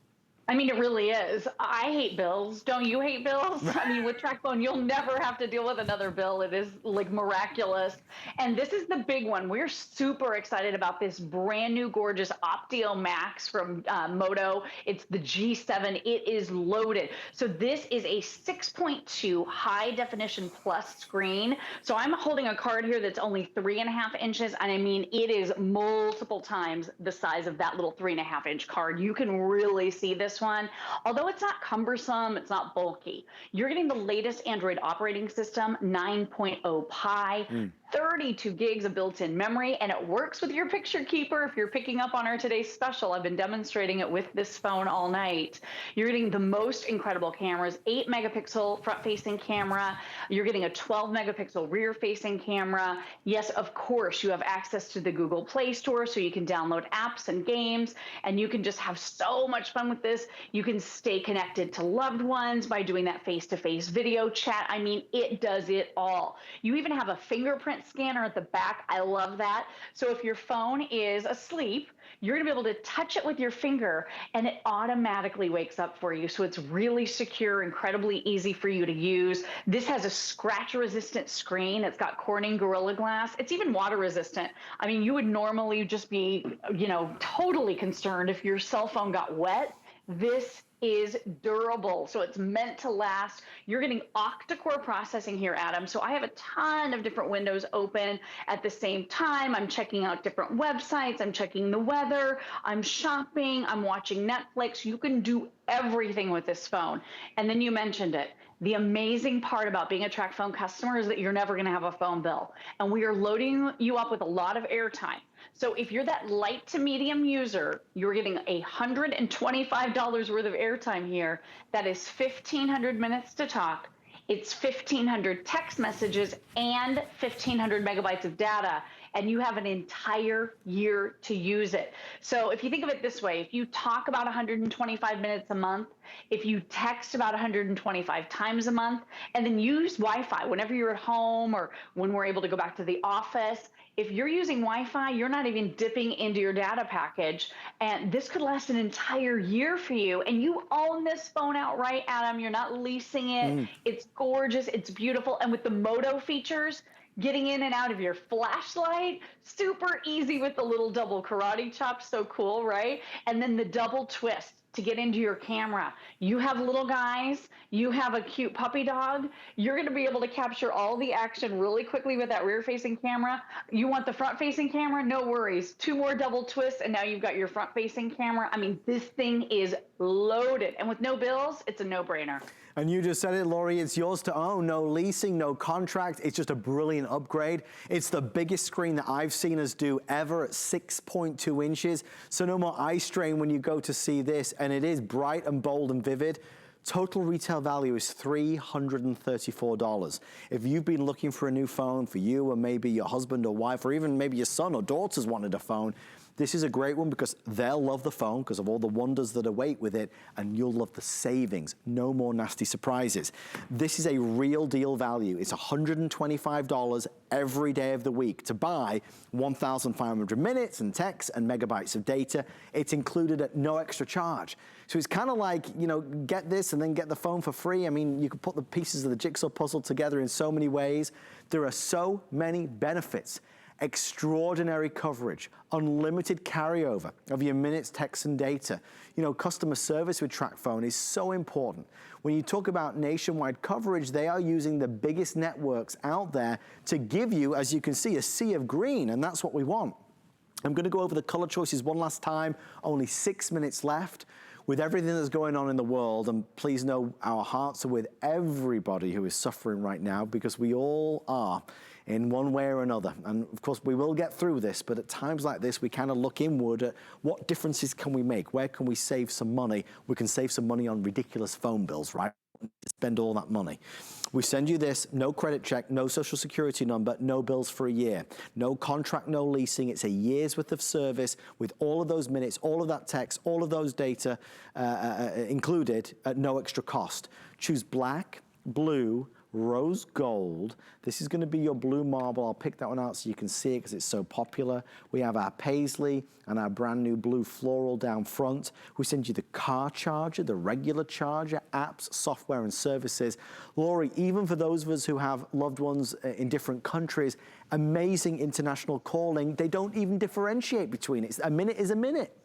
I mean, it really is. I hate bills. Don't you hate bills? I mean, with Tracfone, you'll never have to deal with another bill. It is like miraculous. And this is the big one. We're super excited about this brand new gorgeous Optio Max from Moto. It's the G7. It is loaded. So this is a 6.2 high definition plus screen. So I'm holding a card here that's only 3.5 inches. And I mean, it is multiple times the size of that little 3.5 inch card. You can really see this one. Although it's not cumbersome, it's not bulky. You're getting the latest Android operating system, 9.0 Pie, 32 gigs of built-in memory, and it works with your picture keeper. If you're picking up on our today's special, I've been demonstrating it with this phone all night. You're getting the most incredible cameras, 8 megapixel front-facing camera. You're getting a 12 megapixel rear-facing camera. Yes, of course, you have access to the Google Play Store, so you can download apps and games, and you can just have so much fun with this. You can stay connected to loved ones by doing that face-to-face video chat. I mean, it does it all. You even have a fingerprint scanner at the back. I love that. So if your phone is asleep, you're going to be able to touch it with your finger and it automatically wakes up for you. So it's really secure, incredibly easy for you to use. This has a scratch resistant screen. It's got Corning Gorilla Glass. It's even water resistant. I mean, you would normally just be, totally concerned if your cell phone got wet. This is durable, so it's meant to last. You're getting octa-core processing here, Adam. So I have a ton of different windows open at the same time. I'm checking out different websites. I'm checking the weather. I'm shopping. I'm watching Netflix. You can do everything with this phone. And then you mentioned it. The amazing part about being a Tracfone customer is that you're never going to have a phone bill. And we are loading you up with a lot of airtime. So if you're that light to medium user, you're getting $125 worth of airtime here. That is 1,500 minutes to talk. It's 1,500 text messages and 1,500 megabytes of data. And you have an entire year to use it. So if you think of it this way, if you talk about 125 minutes a month, if you text about 125 times a month, and then use Wi-Fi whenever you're at home or when we're able to go back to the office, if you're using Wi-Fi, you're not even dipping into your data package. And this could last an entire year for you. And you own this phone outright, Adam. You're not leasing it. It's gorgeous. It's beautiful. And with the Moto features, getting in and out of your flashlight, super easy with the little double karate chop. So cool, right? And then the double twist to get into your camera. You have little guys, you have a cute puppy dog, you're going to be able to capture all the action really quickly with that rear-facing camera. You want the front-facing camera? No worries. 2 more double twists, and now you've got your front-facing camera. I mean, this thing is loaded. And with no bills, it's a no-brainer. And you just said it, Lori, it's yours to own. No leasing, no contract. It's just a brilliant upgrade. It's the biggest screen that I've seen us do ever at 6.2 inches. So no more eye strain when you go to see this. And it is bright and bold and vivid. Total retail value is $334. If you've been looking for a new phone for you or maybe your husband or wife or even maybe your son or daughter's wanted a phone, this is a great one because they'll love the phone because of all the wonders that await with it, and you'll love the savings. No more nasty surprises. This is a real deal value. It's $125 every day of the week to buy 1,500 minutes and texts and megabytes of data. It's included at no extra charge. So it's kind of like, get this and then get the phone for free. I mean, you could put the pieces of the jigsaw puzzle together in so many ways. There are so many benefits. Extraordinary coverage, unlimited carryover of your minutes, texts, and data. Customer service with Tracfone is so important. When you talk about nationwide coverage, they are using the biggest networks out there to give you, as you can see, a sea of green, and that's what we want. I'm going to go over the color choices one last time. Only 6 minutes left. With everything that's going on in the world, and please know our hearts are with everybody who is suffering right now because we all are in one way or another. And of course, we will get through this, but at times like this, we kind of look inward at what differences can we make? Where can we save some money? We can save some money on ridiculous phone bills, right? Spend all that money. We send you this, no credit check, no social security number, no bills for a year, no contract, no leasing. It's a year's worth of service with all of those minutes, all of that text, all of those data included at no extra cost. Choose black, blue, rose gold. This is going to be your blue marble. I'll pick that one out so you can see it because it's so popular. We have our paisley and our brand new blue floral down front. We send you the car charger, the regular charger, apps, software, and services. Lori, even for those of us who have loved ones in different countries, amazing international calling. They don't even differentiate between it. A minute is a minute.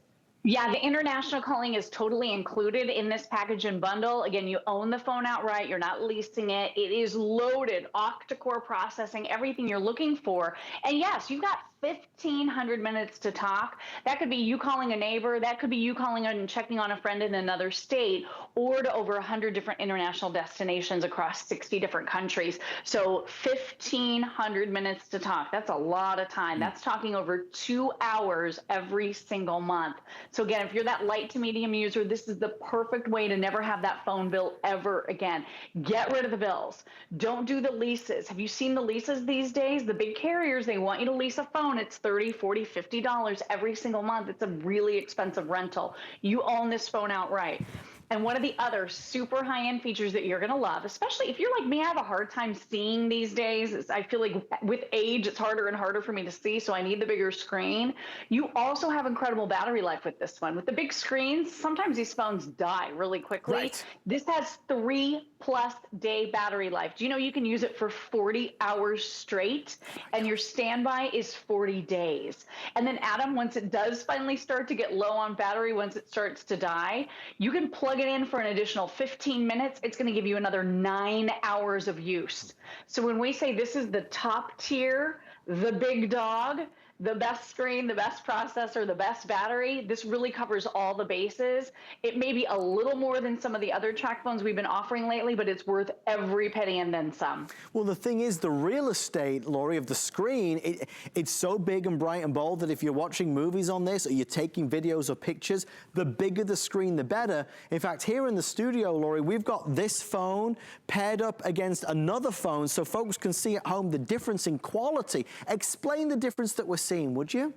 Yeah, the international calling is totally included in this package and bundle. Again, you own the phone outright. You're not leasing it. It is loaded, octa-core processing, everything you're looking for. And yes, you've got 1,500 minutes to talk. That could be you calling a neighbor. That could be you calling and checking on a friend in another state, or to over 100 different international destinations across 60 different countries. So 1,500 minutes to talk. That's a lot of time. That's talking over 2 hours every single month. So again, if you're that light to medium user, this is the perfect way to never have that phone bill ever again. Get rid of the bills. Don't do the leases. Have you seen the leases these days? The big carriers, they want you to lease a phone. It's $30, $40, $50 every single month. It's a really expensive rental. You own this phone outright. And one of the other super high-end features that you're going to love, especially if you're like me, I have a hard time seeing these days. I feel like with age, it's harder and harder for me to see, so I need the bigger screen. You also have incredible battery life with this one. With the big screens, sometimes these phones die really quickly. Right. This has 3+ day battery life. Do you know you can use it for 40 hours straight, and your standby is 40 days. And then Adam, once it does finally start to get low on battery, once it starts to die, you can plug it in for an additional 15 minutes. It's going to give you another 9 hours of use. So when we say this is the top tier, the big dog, the best screen, the best processor, the best battery, this really covers all the bases. It may be a little more than some of the other Tracfones we've been offering lately, but it's worth every penny and then some. Well, the thing is, the real estate, Lori, of the screen, it's so big and bright and bold that if you're watching movies on this or you're taking videos or pictures, the bigger the screen, the better. In fact, here in the studio, Lori, we've got this phone paired up against another phone so folks can see at home the difference in quality. Explain the difference that we're seeing, would you?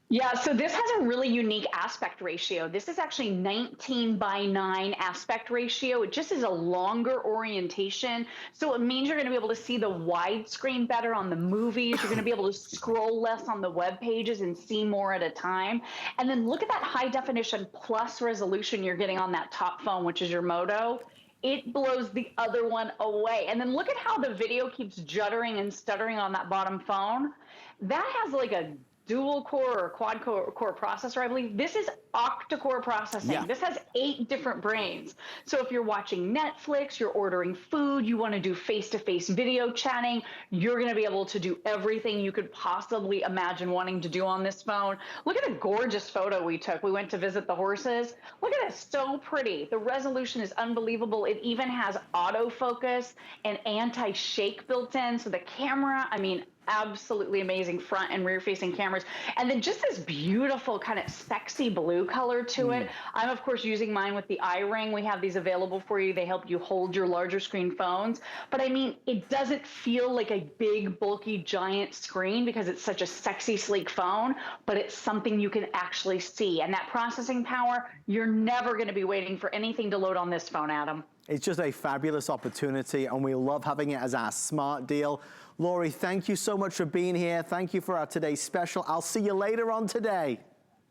Yeah, so this has a really unique aspect ratio. This is actually 19:9 aspect ratio. It just is a longer orientation. So it means you're going to be able to see the widescreen better on the movies. You're going to be able to scroll less on the web pages and see more at a time. And then look at that high definition plus resolution you're getting on that top phone, which is your Moto. It blows the other one away. And then look at how the video keeps juddering and stuttering on that bottom phone. That has like a dual core or quad core processor, I believe. This is octa-core processing. Yeah. This has 8 different brains. So if you're watching Netflix, you're ordering food, you want to do face-to-face video chatting, you're going to be able to do everything you could possibly imagine wanting to do on this phone. Look at the gorgeous photo we took. We went to visit the horses. Look at it, so pretty. The resolution is unbelievable. It even has autofocus and anti-shake built in. So the camera, I mean, absolutely amazing front and rear facing cameras. And then just this beautiful kind of sexy blue color to it. I'm of course using mine with the iRing. We have these available for you. They help you hold your larger screen phones. But I mean, it doesn't feel like a big, bulky, giant screen because it's such a sexy, sleek phone, but it's something you can actually see. And that processing power, you're never going to be waiting for anything to load on this phone, Adam. It's just a fabulous opportunity, and we love having it as our smart deal. Lori, thank you so much for being here. Thank you for our today's special. I'll see you later on today.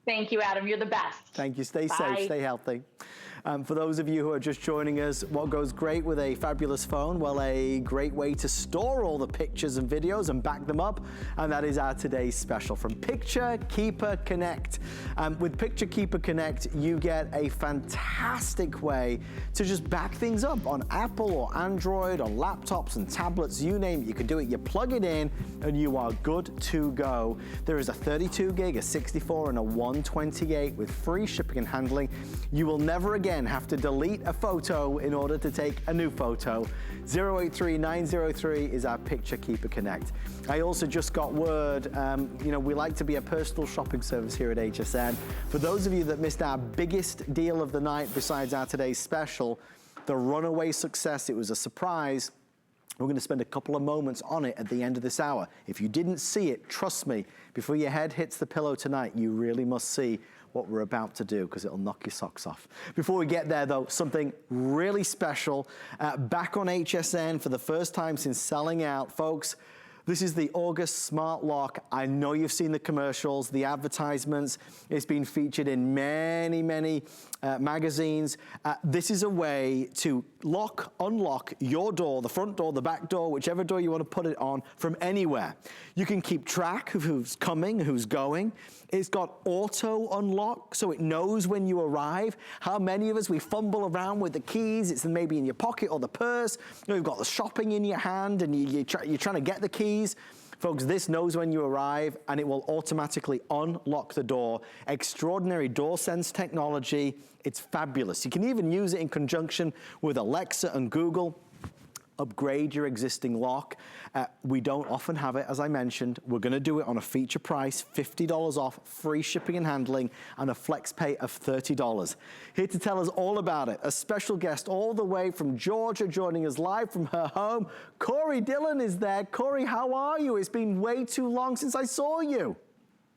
Thank you, Adam. You're the best. Thank you. Stay Bye. safe. Stay healthy. For those of you who are just joining us, what goes great with a fabulous phone? Well, a great way to store all the pictures and videos and back them up, and that is our today's special from Picture Keeper Connect. With Picture Keeper Connect, you get a fantastic way to just back things up on Apple or Android, on laptops and tablets, you name it. You can do it. You plug it in, and you are good to go. There is a 32 gig, a 64, and a 128 with free shipping and handling. You will never again have to delete a photo in order to take a new photo. 083903 is our Picture Keeper Connect. I also just got word, you know, we like to be a personal shopping service here at HSN. For those of you that missed our biggest deal of the night besides our today's special, the Runaway success, it was a surprise. We're going to spend a couple of moments on it at the end of this hour. If you didn't see it, trust me, before your head hits the pillow tonight, you really must see what we're about to do, because it'll knock your socks off. Before we get there though, something really special. Back on HSN for the first time since selling out, folks. This is the August Smartlock. I know you've seen the commercials, the advertisements. It's been featured in many, many magazines. This is a way to lock, unlock your door, the front door, the back door, whichever door you want to put it on, from anywhere. You can keep track of who's coming, who's going. It's got auto unlock, so it knows when you arrive. How many of us, we fumble around with the keys, it's maybe in your pocket or the purse, you've got the shopping in your hand and you're trying to get the keys. Folks, this knows when you arrive and it will automatically unlock the door. Extraordinary door sense technology. It's fabulous. You can even use it in conjunction with Alexa and Google. Upgrade your existing lock. We don't often have it, as I mentioned. We're gonna do it on a feature price, $50 off, free shipping and handling, and a flex pay of $30. Here to tell us all about it, a special guest all the way from Georgia, joining us live from her home. Cory Dillon is there. Cory, how are you? It's been way too long since I saw you.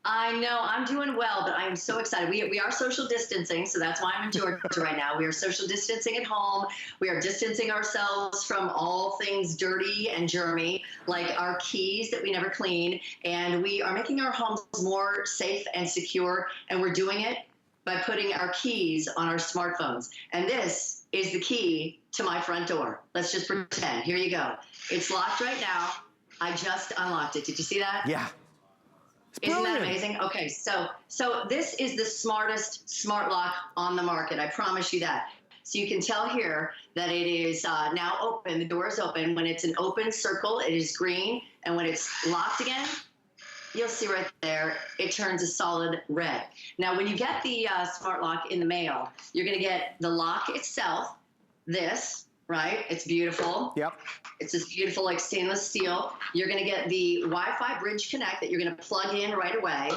I know, I'm doing well, but I'm so excited. We are social distancing, so that's why I'm in Georgia right now. We are social distancing at home. We are distancing ourselves from all things dirty and germy, like our keys that we never clean. And we are making our homes more safe and secure, and we're doing it by putting our keys on our smartphones. And this is the key to my front door. Let's just pretend. Here you go. It's locked right now. I just unlocked it. Did you see that? Yeah. Isn't that amazing? Okay, so this is the smartest smart lock on the market. I promise you that. So you can tell here that it is now open. The door is open. When it's an open circle, it is green. And when it's locked again, you'll see right there, it turns a solid red. Now, when you get the smart lock in the mail, you're going to get the lock itself, this, right? It's beautiful. Yep. It's this beautiful, like, stainless steel. You're going to get the Wi-Fi Bridge Connect that you're going to plug in right away.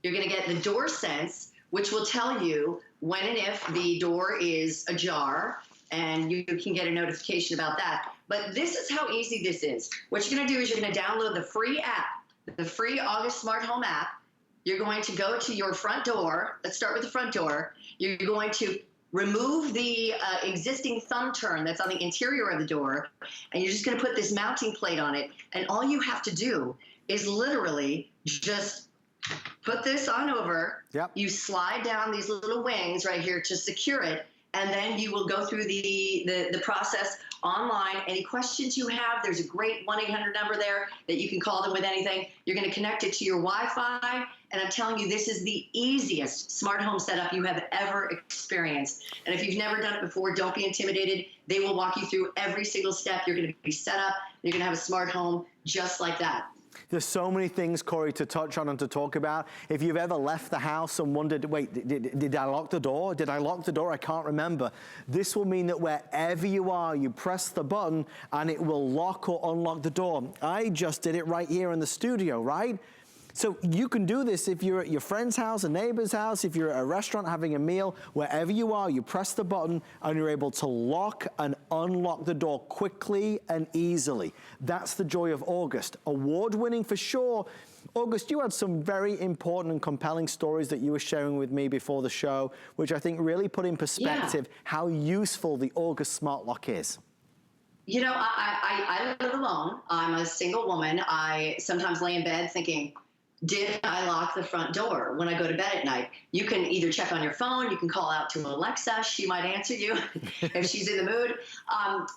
You're going to get the Door Sense, which will tell you when and if the door is ajar, and you can get a notification about that. But this is how easy this is. What you're going to do is you're going to download the free app, the free August Smart Home app. You're going to go to your front door. Let's start with the front door. You're going to remove the existing thumb turn that's on the interior of the door, and you're just going to put this mounting plate on it. And all you have to do is literally just put this on over. Yep. You slide down these little wings right here to secure it, and then you will go through the process online. Any questions you have, there's a great 1-800 number there that you can call them with anything. You're going to connect it to your Wi-Fi, and I'm telling you, this is the easiest smart home setup you have ever experienced. And if you've never done it before, don't be intimidated. They will walk you through every single step. You're going to be set up. You're going to have a smart home just like that. There's so many things, Cory, to touch on and to talk about. If you've ever left the house and wondered, wait, did I lock the door? Did I lock the door? I can't remember. This will mean that wherever you are, you press the button and it will lock or unlock the door. I just did it right here in the studio, right? So you can do this if you're at your friend's house, a neighbor's house, if you're at a restaurant having a meal, wherever you are, you press the button and you're able to lock and unlock the door quickly and easily. That's the joy of August. Award-winning for sure. August, you had some very important and compelling stories that you were sharing with me before the show, which I think really put in perspective how useful the August Smart Lock is. You know, I live alone. I'm a single woman. I sometimes lay in bed thinking, did I lock the front door when I go to bed at night? You can either check on your phone, you can call out to Alexa, she might answer you if she's in the mood.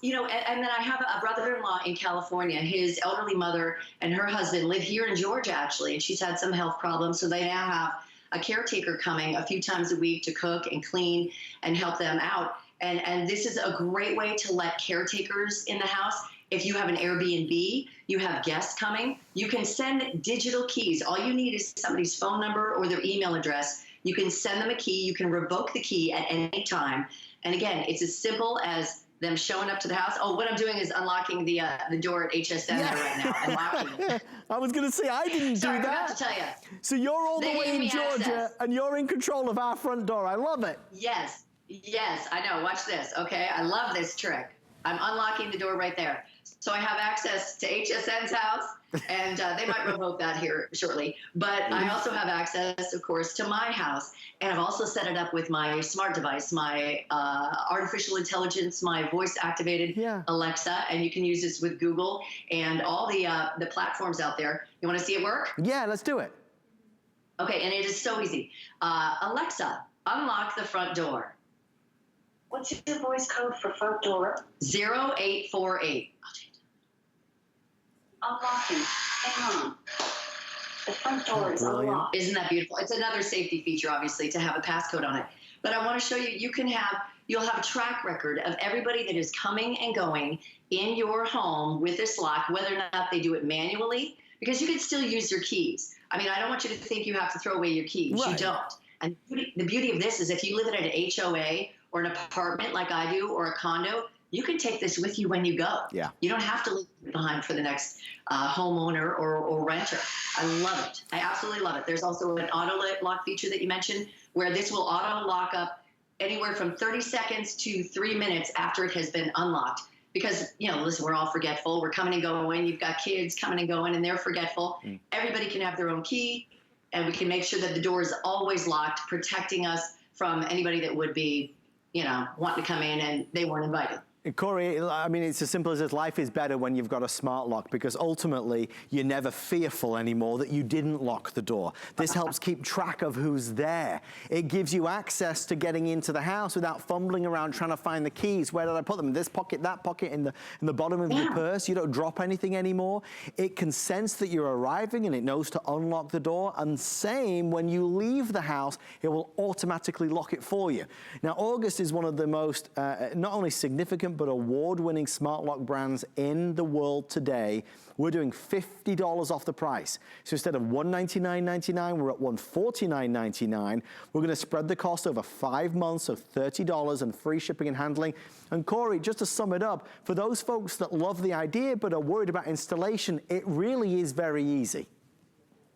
You know, and then I have a brother-in-law in California. His elderly mother and her husband live here in Georgia, actually, and she's had some health problems, so they now have a caretaker coming a few times a week to cook and clean and help them out. And this is a great way to let caretakers in the house. If you have an Airbnb, you have guests coming, you can send digital keys. All you need is somebody's phone number or their email address. You can send them a key. You can revoke the key at any time. And again, it's as simple as them showing up to the house. Oh, what I'm doing is unlocking the door at HSN there right now. Unlocking it. I was going to say, I didn't do that. Sorry, I forgot to tell you. So you're all the way in Georgia, access. and you're in control of our front door. I love it. Yes, yes, I know. Watch this, okay? I love this trick. I'm unlocking the door right there. So I have access to HSN's house, and they might revoke that here shortly. But I also have access, of course, to my house. And I've also set it up with my smart device, my artificial intelligence, my voice-activated Alexa. And you can use this with Google and all the platforms out there. You want to see it work? Yeah, let's do it. Okay, and it is so easy. Alexa, unlock the front door. What's your voice code for front door? 0848. Unlocking. Hang on. The front door is unlocked. Isn't that beautiful? It's another safety feature, obviously, to have a passcode on it. But I want to show you, you'll have a track record of everybody that is coming and going in your home with this lock, whether or not they do it manually, because you can still use your keys. I mean, I don't want you to think you have to throw away your keys. Right. You don't. And the beauty of this is if you live in an HOA or an apartment like I do, or a condo, you can take this with you when you go. Yeah. You don't have to leave it behind for the next homeowner or renter. I love it. I absolutely love it. There's also an auto lock feature that you mentioned where this will auto lock up anywhere from 30 seconds to 3 minutes after it has been unlocked. Because, you know, listen, we're all forgetful. We're coming and going. You've got kids coming and going, and they're forgetful. Everybody can have their own key, and we can make sure that the door is always locked, protecting us from anybody that would be, you know, wanting to come in and they weren't invited. Cory, I mean, it's as simple as this. Life is better when you've got a smart lock, because ultimately you're never fearful anymore that you didn't lock the door. This helps keep track of who's there. It gives you access to getting into the house without fumbling around trying to find the keys. Where did I put them? In this pocket, that pocket, in the bottom of your purse. You don't drop anything anymore. It can sense that you're arriving and it knows to unlock the door. And same when you leave the house, it will automatically lock it for you. Now, August is one of the most not only significant but award-winning smart lock brands in the world today. We're doing $50 off the price. So instead of $199.99, we're at $149.99. We're going to spread the cost over 5 months of $30 and free shipping and handling. And Cory, just to sum it up, for those folks that love the idea but are worried about installation, it really is very easy.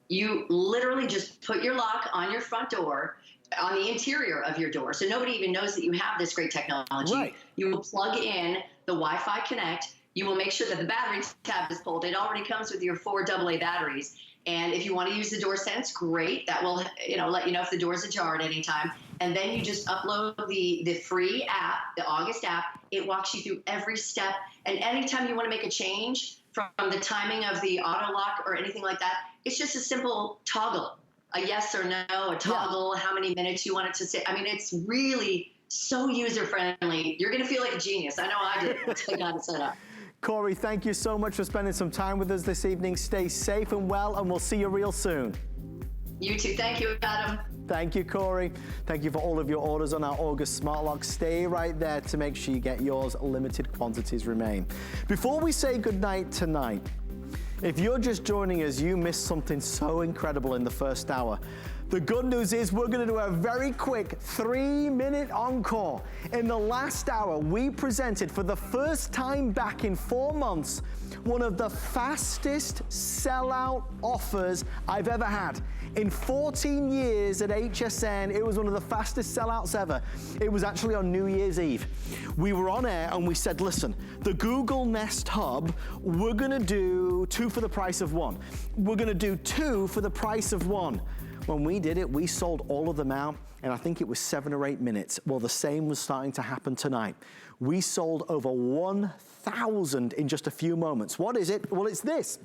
You literally just put your lock on your front door, on the interior of your door, so nobody even knows that you have this great technology. Right. You will plug in the Wi-Fi Connect. You will make sure that the battery tab is pulled. It already comes with your 4 AA batteries. And if you want to use the door sense, great. That will, you know, let you know if the door is ajar at any time. And then you just upload the free app, the August app. It walks you through every step. And anytime you want to make a change from the timing of the auto lock or anything like that, it's just a simple toggle. A yes or no, a toggle, how many minutes you want it to sit. I mean, it's really so user-friendly. You're going to feel like a genius. I know I did once I got it set up. Cory, thank you so much for spending some time with us this evening. Stay safe and well, and we'll see you real soon. You too. Thank you, Adam. Thank you, Cory. Thank you for all of your orders on our August Smart Lock. Stay right there to make sure you get yours. Limited quantities remain. Before we say goodnight tonight, if you're just joining us, you missed something so incredible in the first hour. The good news is we're going to do a very quick 3-minute encore. In the last hour, we presented for the first time back in 4 months one of the fastest sellout offers I've ever had. In 14 years at HSN, it was one of the fastest sellouts ever. It was actually on New Year's Eve. We were on air and we said, listen, the Google Nest Hub, we're gonna do 2 for the price of 1. We're gonna do 2 for the price of 1. When we did it, we sold all of them out, and I think it was 7 or 8 minutes. Well, the same was starting to happen tonight. We sold over 1,000 in just a few moments. What is it? Well, it's this.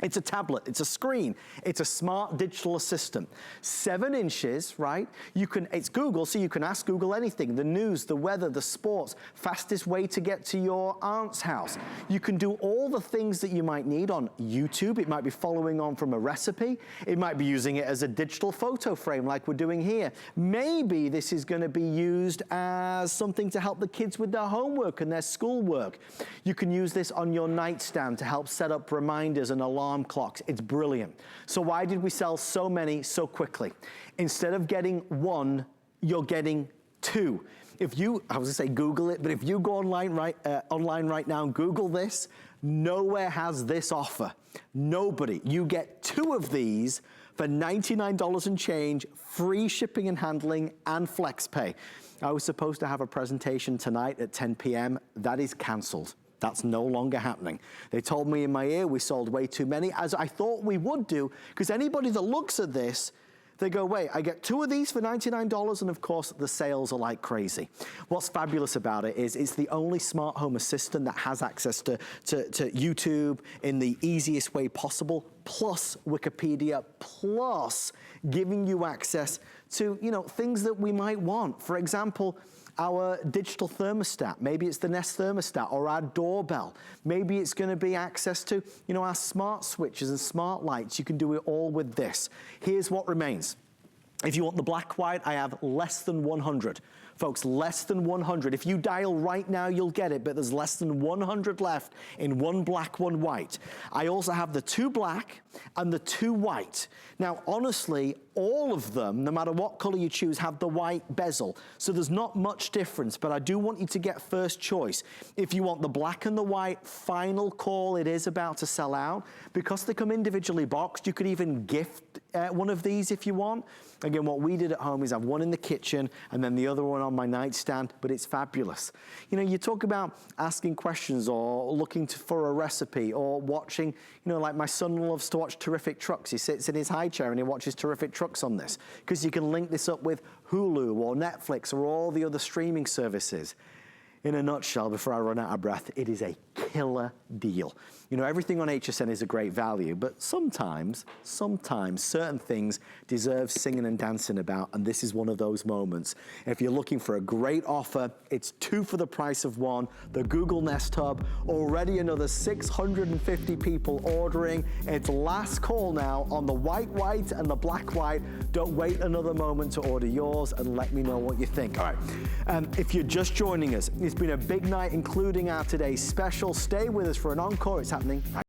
It's a tablet, it's a screen, it's a smart digital assistant. 7 inches, right? It's Google, so you can ask Google anything, the news, the weather, the sports, fastest way to get to your aunt's house. You can do all the things that you might need on YouTube. It might be following on from a recipe. It might be using it as a digital photo frame like we're doing here. Maybe this is gonna be used as something to help the kids with their homework and their schoolwork. You can use this on your nightstand to help set up reminders and alarm clocks. It's brilliant. So why did we sell so many so quickly? Instead of getting 1, you're getting 2. If you, I was gonna say Google it, but if you go online right now and Google this, nowhere has this offer. Nobody. You get 2 of these for $99 and change, free shipping and handling, and flex pay. I was supposed to have a presentation tonight at 10 p.m. That is canceled. That's no longer happening. They told me in my ear we sold way too many, as I thought we would do, because anybody that looks at this, they go, wait, I get 2 of these for $99, and of course the sales are like crazy. What's fabulous about it is it's the only smart home assistant that has access to YouTube in the easiest way possible, plus Wikipedia, plus giving you access to, you know, things that we might want. For example, our digital thermostat. Maybe it's the Nest thermostat or our doorbell. Maybe it's going to be access to, you know, our smart switches and smart lights. You can do it all with this. Here's what remains. If you want the black white, I have less than 100. Folks, less than 100. If you dial right now, you'll get it, but there's less than 100 left in one black, one white. I also have the 2 black and the 2 white. Now, honestly, all of them, no matter what color you choose, have the white bezel. So there's not much difference, but I do want you to get first choice. If you want the black and the white, final call, it is about to sell out. Because they come individually boxed, you could even gift one of these if you want. Again, what we did at home is have one in the kitchen and then the other one on my nightstand, but it's fabulous. You know, you talk about asking questions or looking for a recipe or watching, you know, like my son loves to watch Terrific Trucks. He sits in his high chair and he watches Terrific Trucks on this because you can link this up with Hulu or Netflix or all the other streaming services. In a nutshell, before I run out of breath, it is a killer deal. You know, everything on HSN is a great value, but sometimes certain things deserve singing and dancing about, and this is one of those moments. If you're looking for a great offer, it's 2 for the price of 1. The Google Nest Hub, already another 650 people ordering. It's last call now on the white and the black white. Don't wait another moment to order yours and let me know what you think. All right, if you're just joining us, it's been a big night, including our today's special. Stay with us for an encore. It's happening right